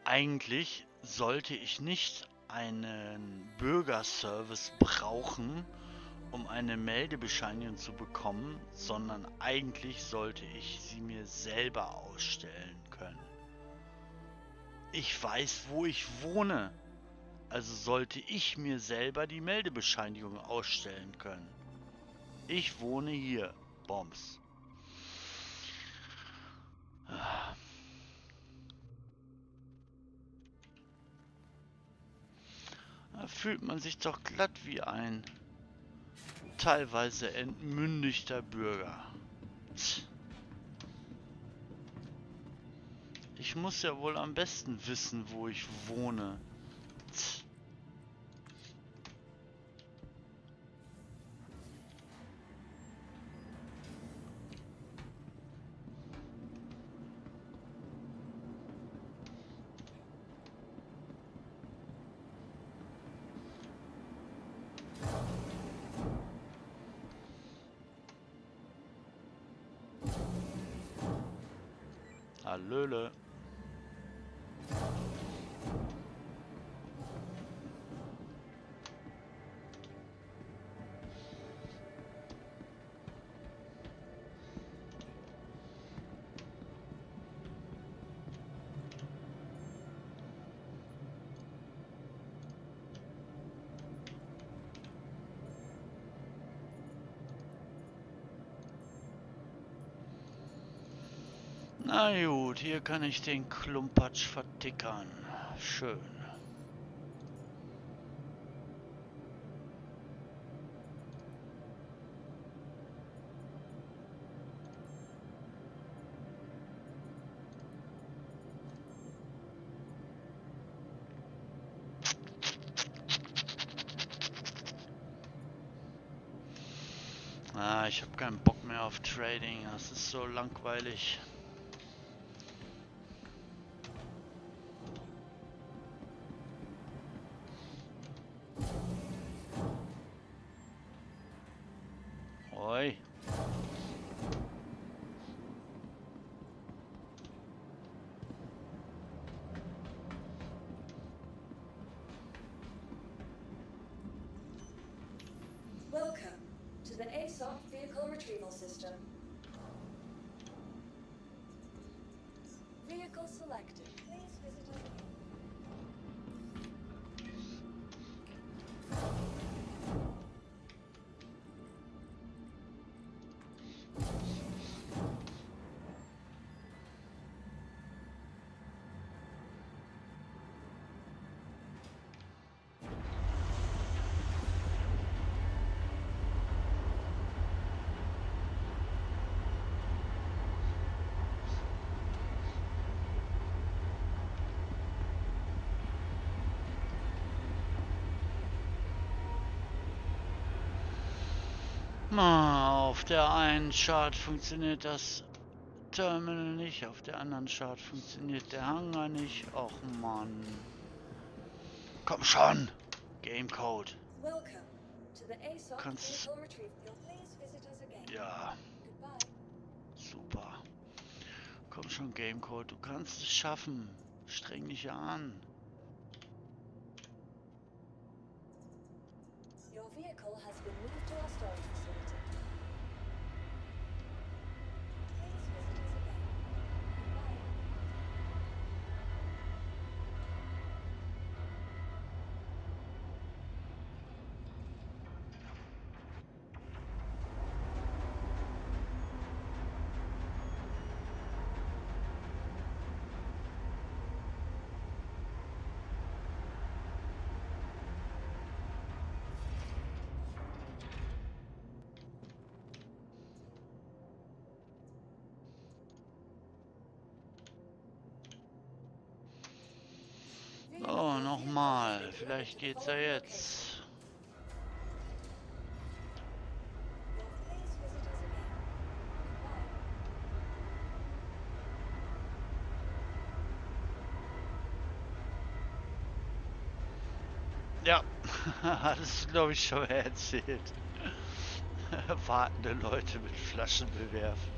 Eigentlich sollte ich nicht einen Bürgerservice brauchen, um eine Meldebescheinigung zu bekommen, sondern eigentlich sollte ich sie mir selber ausstellen können. Ich weiß, wo ich wohne, also sollte ich mir selber die Meldebescheinigung ausstellen können. Ich wohne hier, Bombs. Da fühlt man sich doch glatt wie ein teilweise entmündigter Bürger. Ich muss ja wohl am besten wissen, wo ich wohne. Hallöle. Na gut, hier kann ich den Klumpatsch vertickern. Schön. Ah, ich habe keinen Bock mehr auf Trading. Das ist so langweilig. Oi. Welcome to the ASOP Vehicle Retrieval System. Vehicle selected. Please visit us. Auf der einen Chart funktioniert das Terminal nicht, auf der anderen Chart funktioniert der Hangar nicht. Och Mann. Komm schon! Gamecode. Welcome to the ASOC Kannst. Vehicle Retrieval. Please visit us again. Ja, Goodbye. super. Komm schon, Gamecode, du kannst es schaffen. Streng dich an. Your vehicle has been moved to our storage facility. Please visit us again. Goodbye. Oh, nochmal. Vielleicht geht's ja jetzt. Please visit us again. Goodbye. Ja, alles glaube ich schon erzählt. Wartende Leute mit Flaschen bewerfen.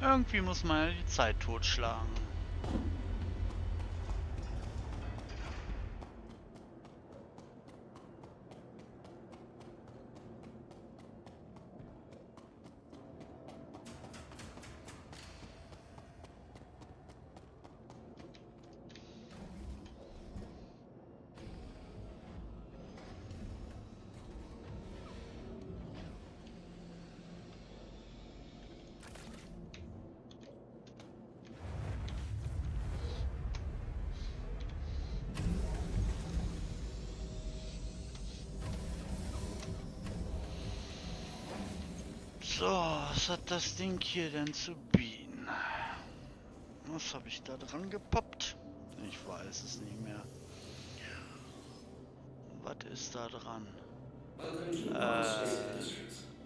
Irgendwie muss man ja die Zeit totschlagen. So, was hat das Ding hier denn zu bieten? Was habe ich da dran gepoppt? Ich weiß es nicht mehr. Was ist da dran?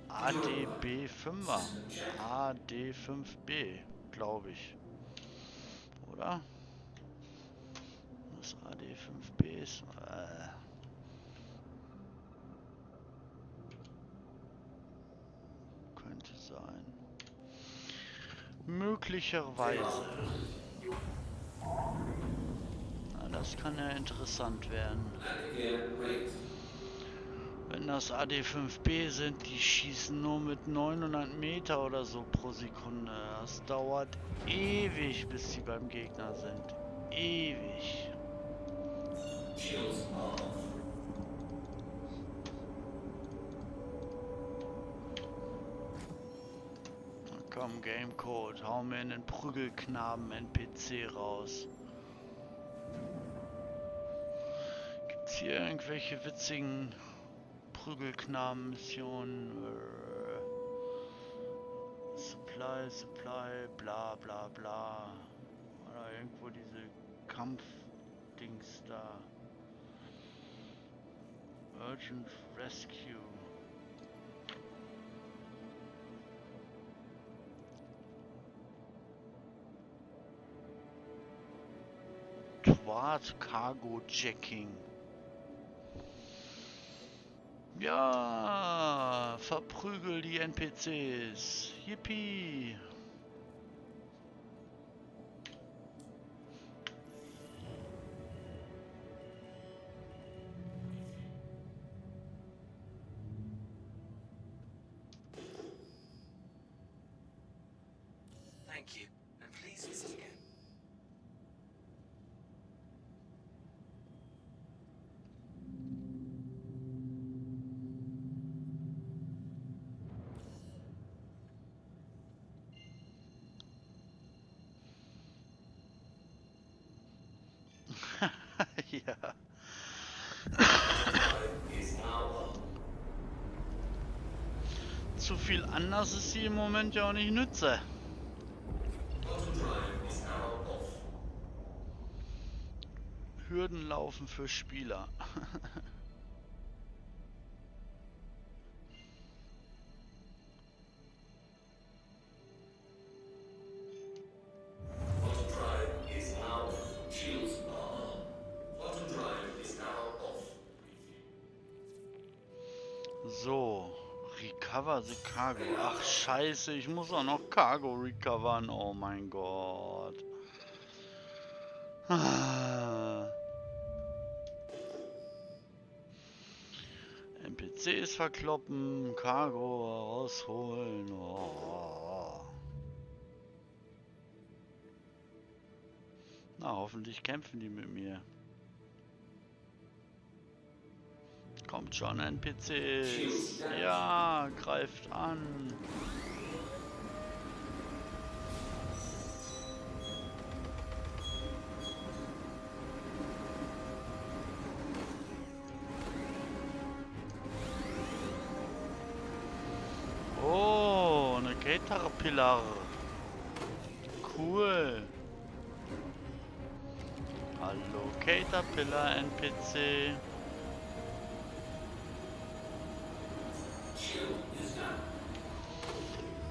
ADB 5er. AD 5B, glaube ich. Oder? Was AD 5B ist? Könnte sein. Möglicherweise. Na, das kann ja interessant werden. Wenn das AD5B sind, die schießen nur mit 900 Meter oder so pro Sekunde. Das dauert ewig, bis sie beim Gegner sind. Ewig. Na komm, Gamecode, hau mir in den Prügelknaben NPC raus. Gibt's hier irgendwelche witzigen Prügelknaben-Missionen? Supply, bla bla bla. Oder irgendwo diese Kampfdings da. Urgent Rescue. Quad Cargo Jacking. Ja, verprügel die NPCs. Yippie. Thank you, and please visit again. Ja. Zu viel anders ist sie im Moment ja auch nicht nütze. Hürdenlaufen für Spieler. So, recover the cargo. Ach scheiße, ich muss auch noch Cargo recovern. Oh mein Gott. Ah. NPCs verkloppen, Cargo rausholen. Oh. Na, hoffentlich kämpfen die mit mir. Kommt schon, NPCs. Ja, greift an. Oh, eine Caterpillar. Cool. Hallo Caterpillar NPC.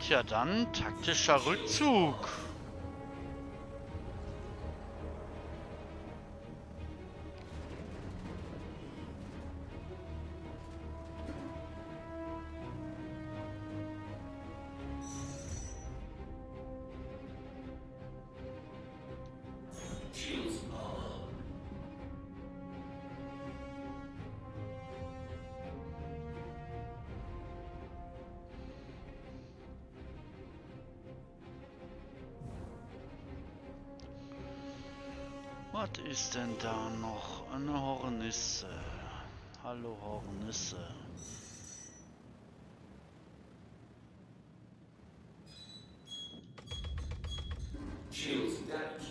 Tja dann, taktischer Rückzug. Was ist denn da noch? Eine Hornisse. Hallo Hornisse. Shields damaged.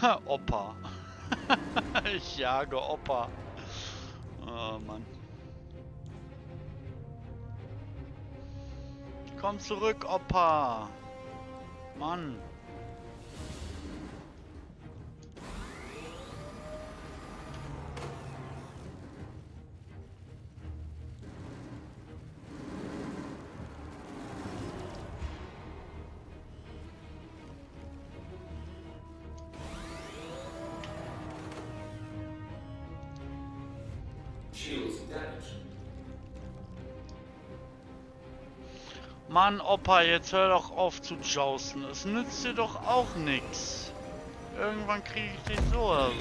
Ha, Opa. Ich jage Opa. Oh Mann. Komm zurück, Opa. Mann. Shields damaged. Mann, Opa, jetzt hör doch auf zu jousten. Es nützt dir doch auch nix. Irgendwann kriege ich dich so oder so.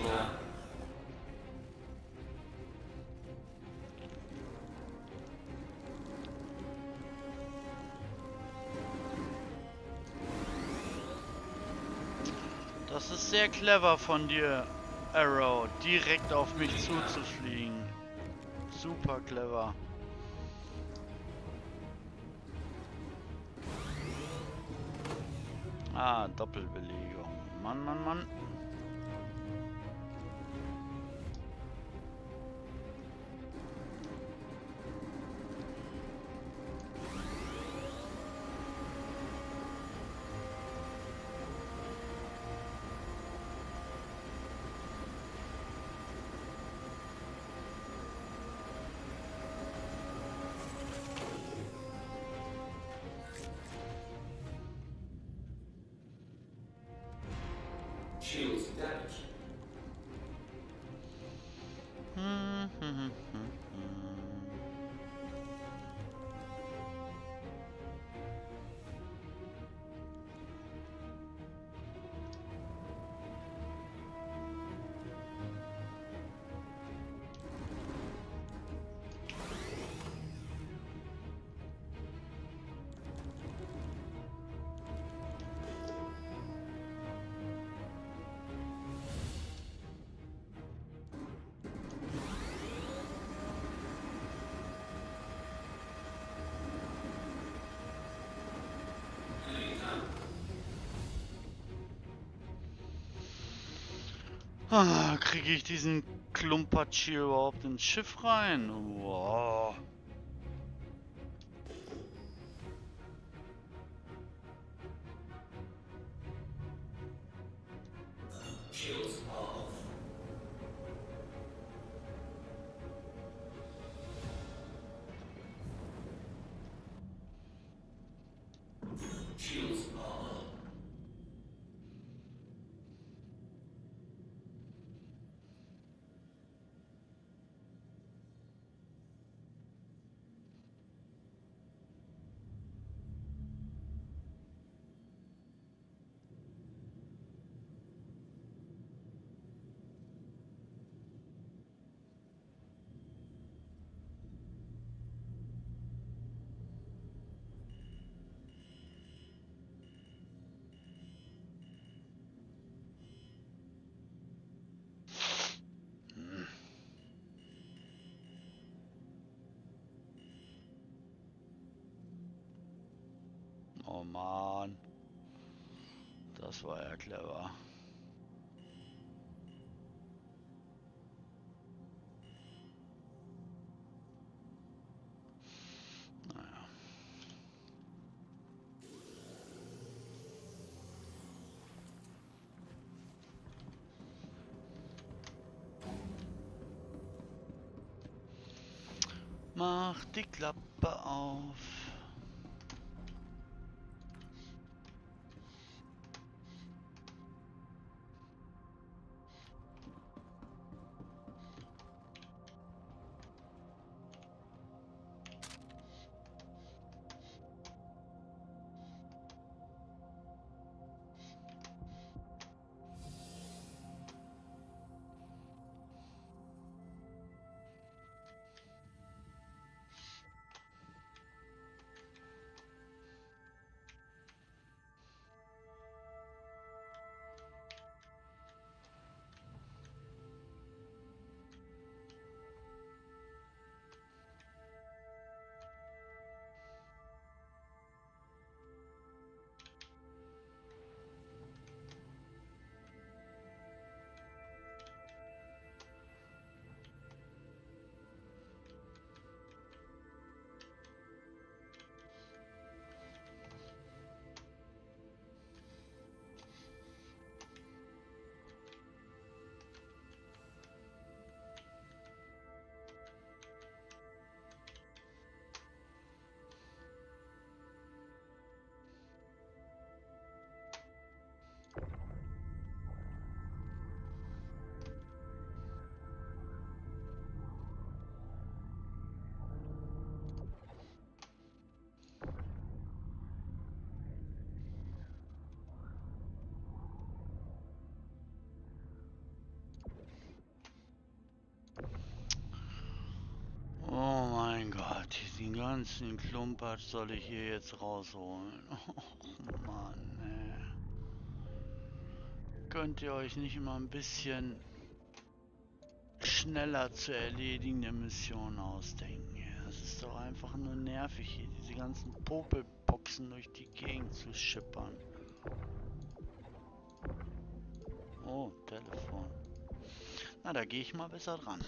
Das ist sehr clever von dir, Arrow, direkt auf mich zuzufliegen. Super clever. Ah, Doppelbelegung. Mann, Mann, Mann. Shields damaged. Ah, kriege ich diesen Klumpatsch hier überhaupt ins Schiff rein? Wow. off. Shields on. Oh Mann, das war ja clever. Naja. Mach die Klappe auf. Oh mein Gott, diesen ganzen Klumpert soll ich hier jetzt rausholen. Oh Mann, ey. Könnt ihr euch nicht immer ein bisschen schneller zu erledigende Missionen ausdenken? Ja, das ist doch einfach nur nervig, hier diese ganzen Popelboxen durch die Gegend zu schippern. Oh, Telefon. Na, da gehe ich mal besser dran.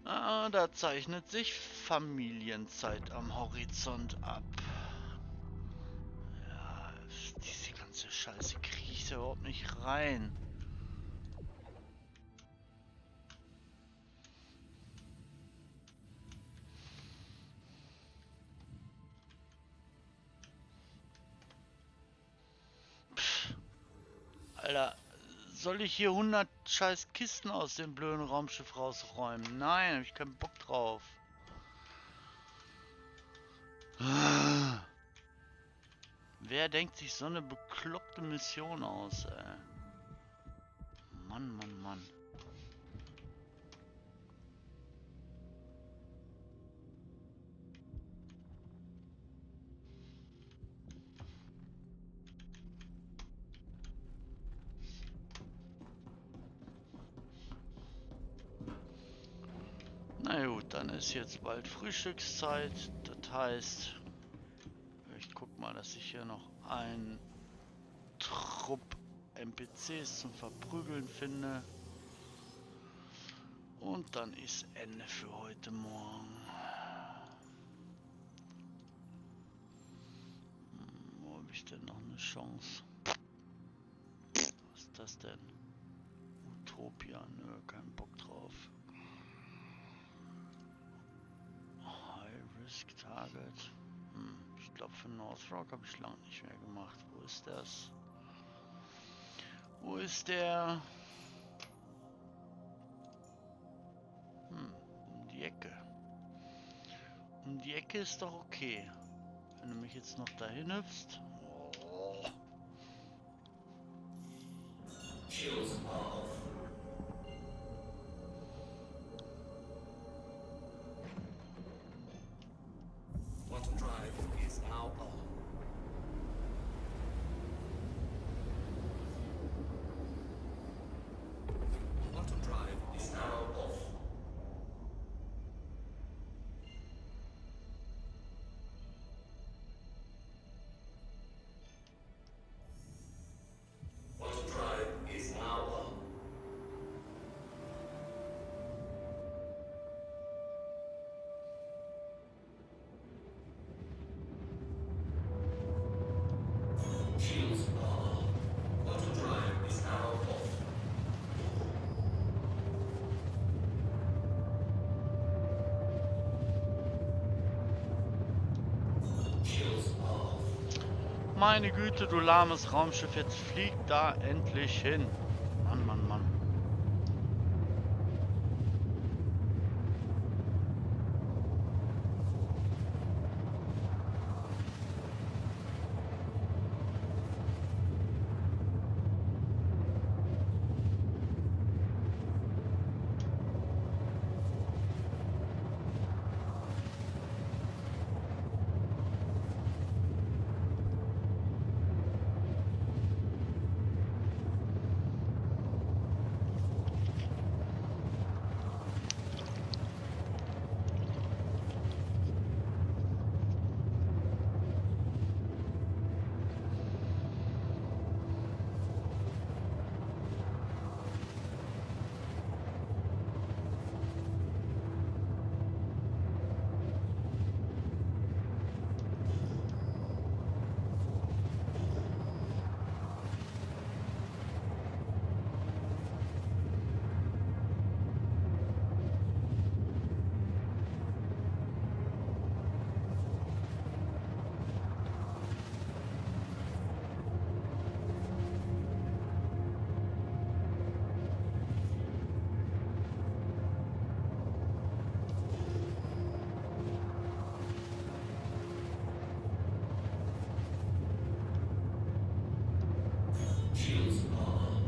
Ah, da zeichnet sich Familienzeit am Horizont ab. Ja, diese ganze Scheiße kriege ich da überhaupt nicht rein. Alter, soll ich hier 100 scheiß Kisten aus dem blöden Raumschiff rausräumen? Nein, hab ich keinen Bock drauf. Wer denkt sich so eine bekloppte Mission aus, ey? Mann, Mann, Mann. Na gut, dann ist jetzt bald Frühstückszeit. Das heißt, ich guck mal, dass ich hier noch einen Trupp NPCs zum Verprügeln finde. Und dann ist Ende für heute Morgen. Wo habe ich denn noch eine Chance? Was ist das denn? Utopia? Nö, kein Bock drauf. High Risk Target. Ich glaube für North Rock habe ich lange nicht mehr gemacht. Wo ist das? Wo ist der? Um die Ecke. Um die Ecke ist doch okay. Wenn du mich jetzt noch dahin hüpfst. Oh. Shields are off. Quantum drive is now on. Quantum drive is now off. Quantum drive is now on. Shields are on. Quantum drive is now off. Shields are off. Meine Güte, du lahmes Raumschiff, jetzt fliegt da endlich hin. Mann, Mann, Mann. Shields are on.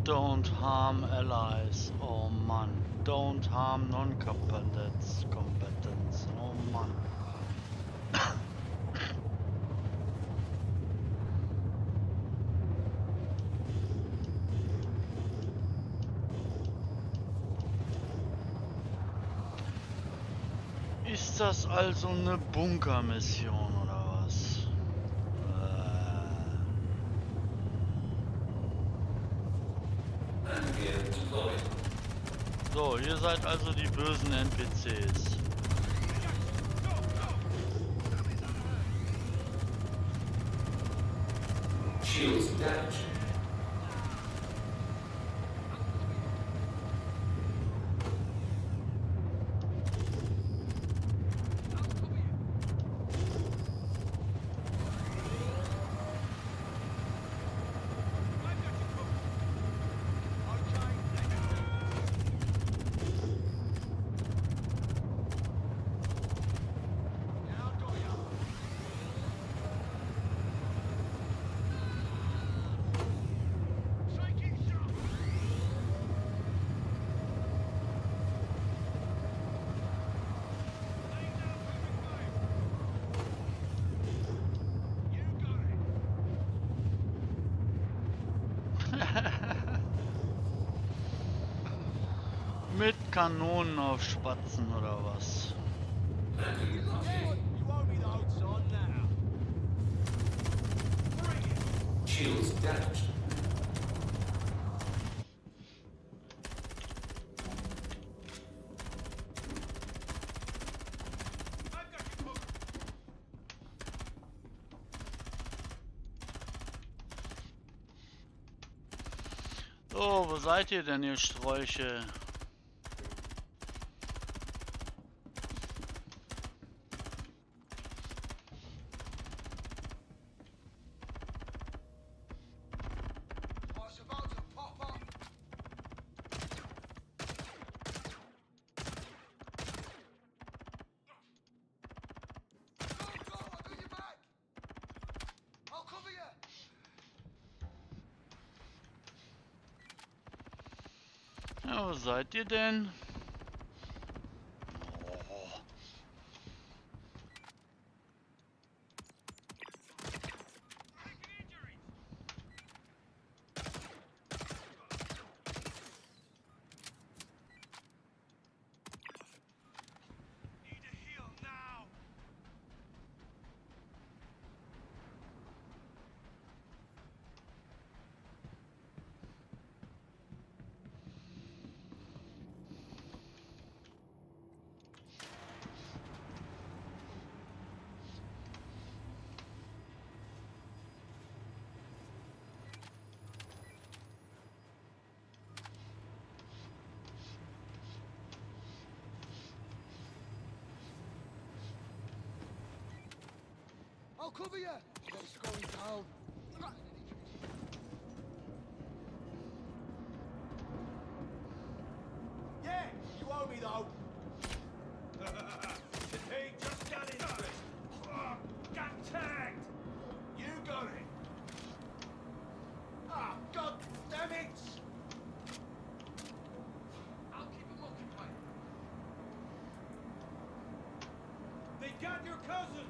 Don't harm allies. Oh Mann. Don't harm non-combatants. Oh Mann. Ist das also eine Bunkermission oder was? Carrier deployed. So, ihr seid also die bösen NPCs. Shields damaged. Mit Kanonen auf Spatzen oder was? Landing complete. Shields damaged. So, wo seid ihr denn, ihr Sträuche? Ja, wo seid ihr denn? Oh. I'll cover you! It's going down. Yeah, you owe me though. He just got interest. Got tagged. You got it. Ah, god damn it! I'll keep him occupied. They got your cousin.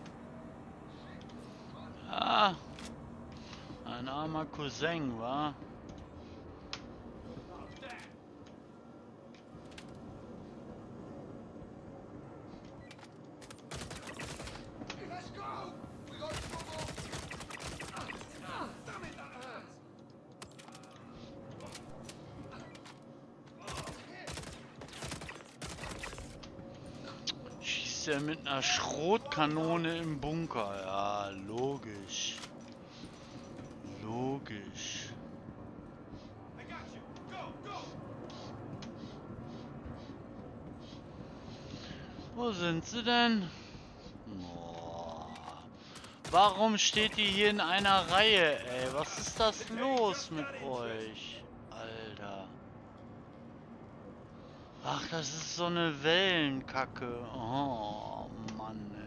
Ah, ein armer Cousin, wa? Let's go! We got trouble! Damn it, that hurts! Schießt er mit einer Schrotkanone im Bunker? Ja, logisch. Logisch. I got you! Go, go! Wo sind sie denn? Oh. Warum steht die hier in einer Reihe, ey? Was ist das los mit euch? Alter. Ach, das ist so eine Wellenkacke. Oh, Mann, ey.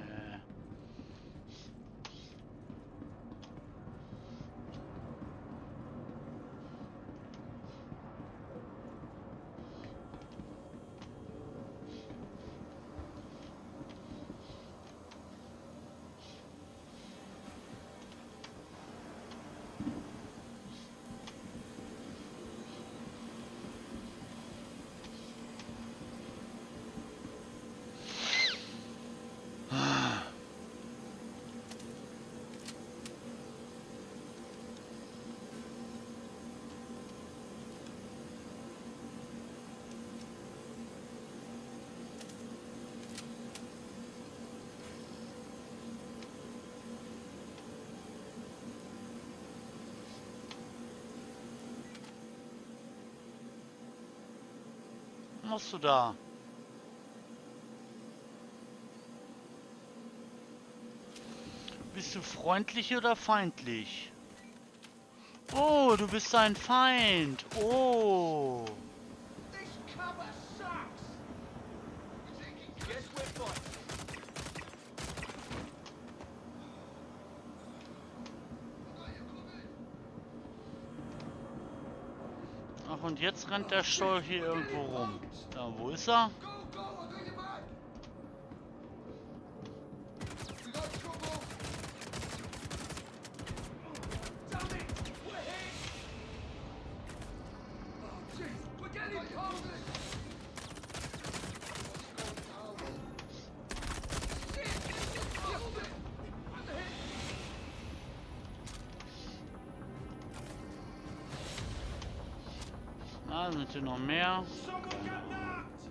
machst du da? Bist du freundlich oder feindlich? Oh, du bist ein Feind. Oh. This cover sucks! Guess we're fine. Ach, und jetzt rennt der Stoll hier irgendwo rum. Ja, wo ist er? Go, go, I got your back! We got trouble! Damn it! We're hit! Oh, jeez! We're getting pounded! Shit! Killed it! I'm hit! Na, sind hier noch mehr? Someone got knocked!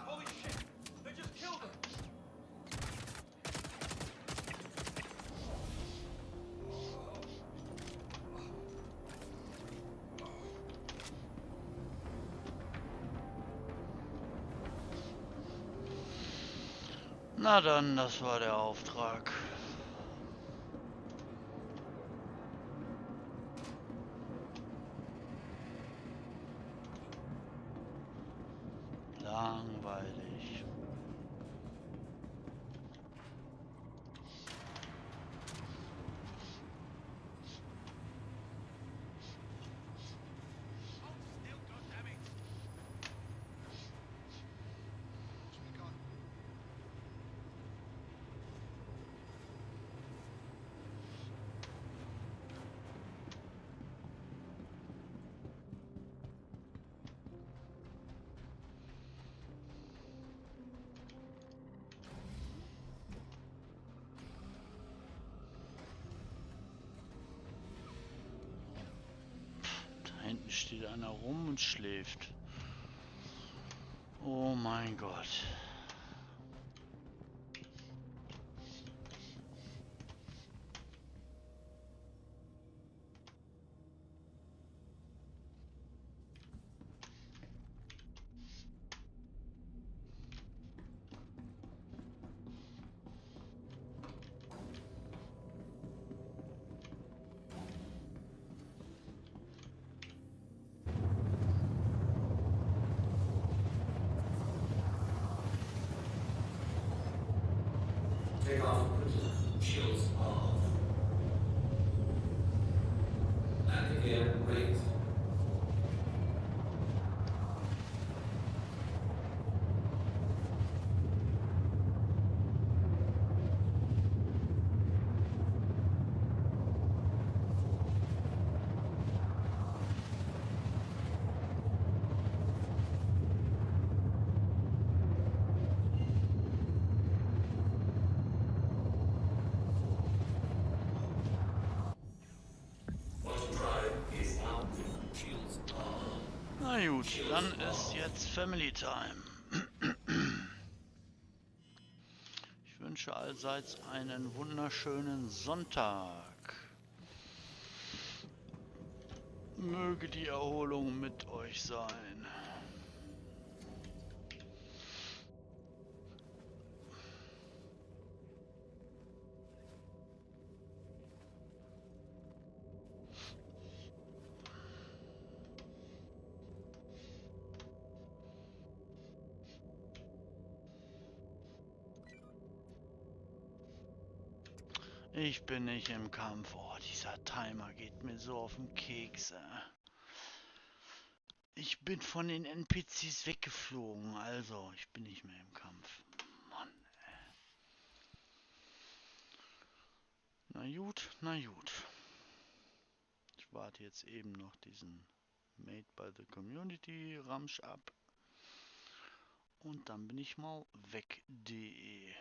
Holy shit! They just killed him! Na dann, das war der Auftrag. Langweilig. Da hinten steht einer rum und schläft. Oh mein Gott. Take off equipment. Shields off. Landing gear raised. Na gut, dann ist jetzt Family Time. Ich wünsche allseits einen wunderschönen Sonntag. Möge die Erholung mit euch sein. Ich bin nicht im Kampf. Oh, dieser Timer geht mir so auf den Keks. Ich bin von den NPCs weggeflogen, also ich bin nicht mehr im Kampf. Mann. Na gut, na gut. Ich warte jetzt eben noch diesen Made by the Community Ramsch ab. Und dann bin ich mal weg.de.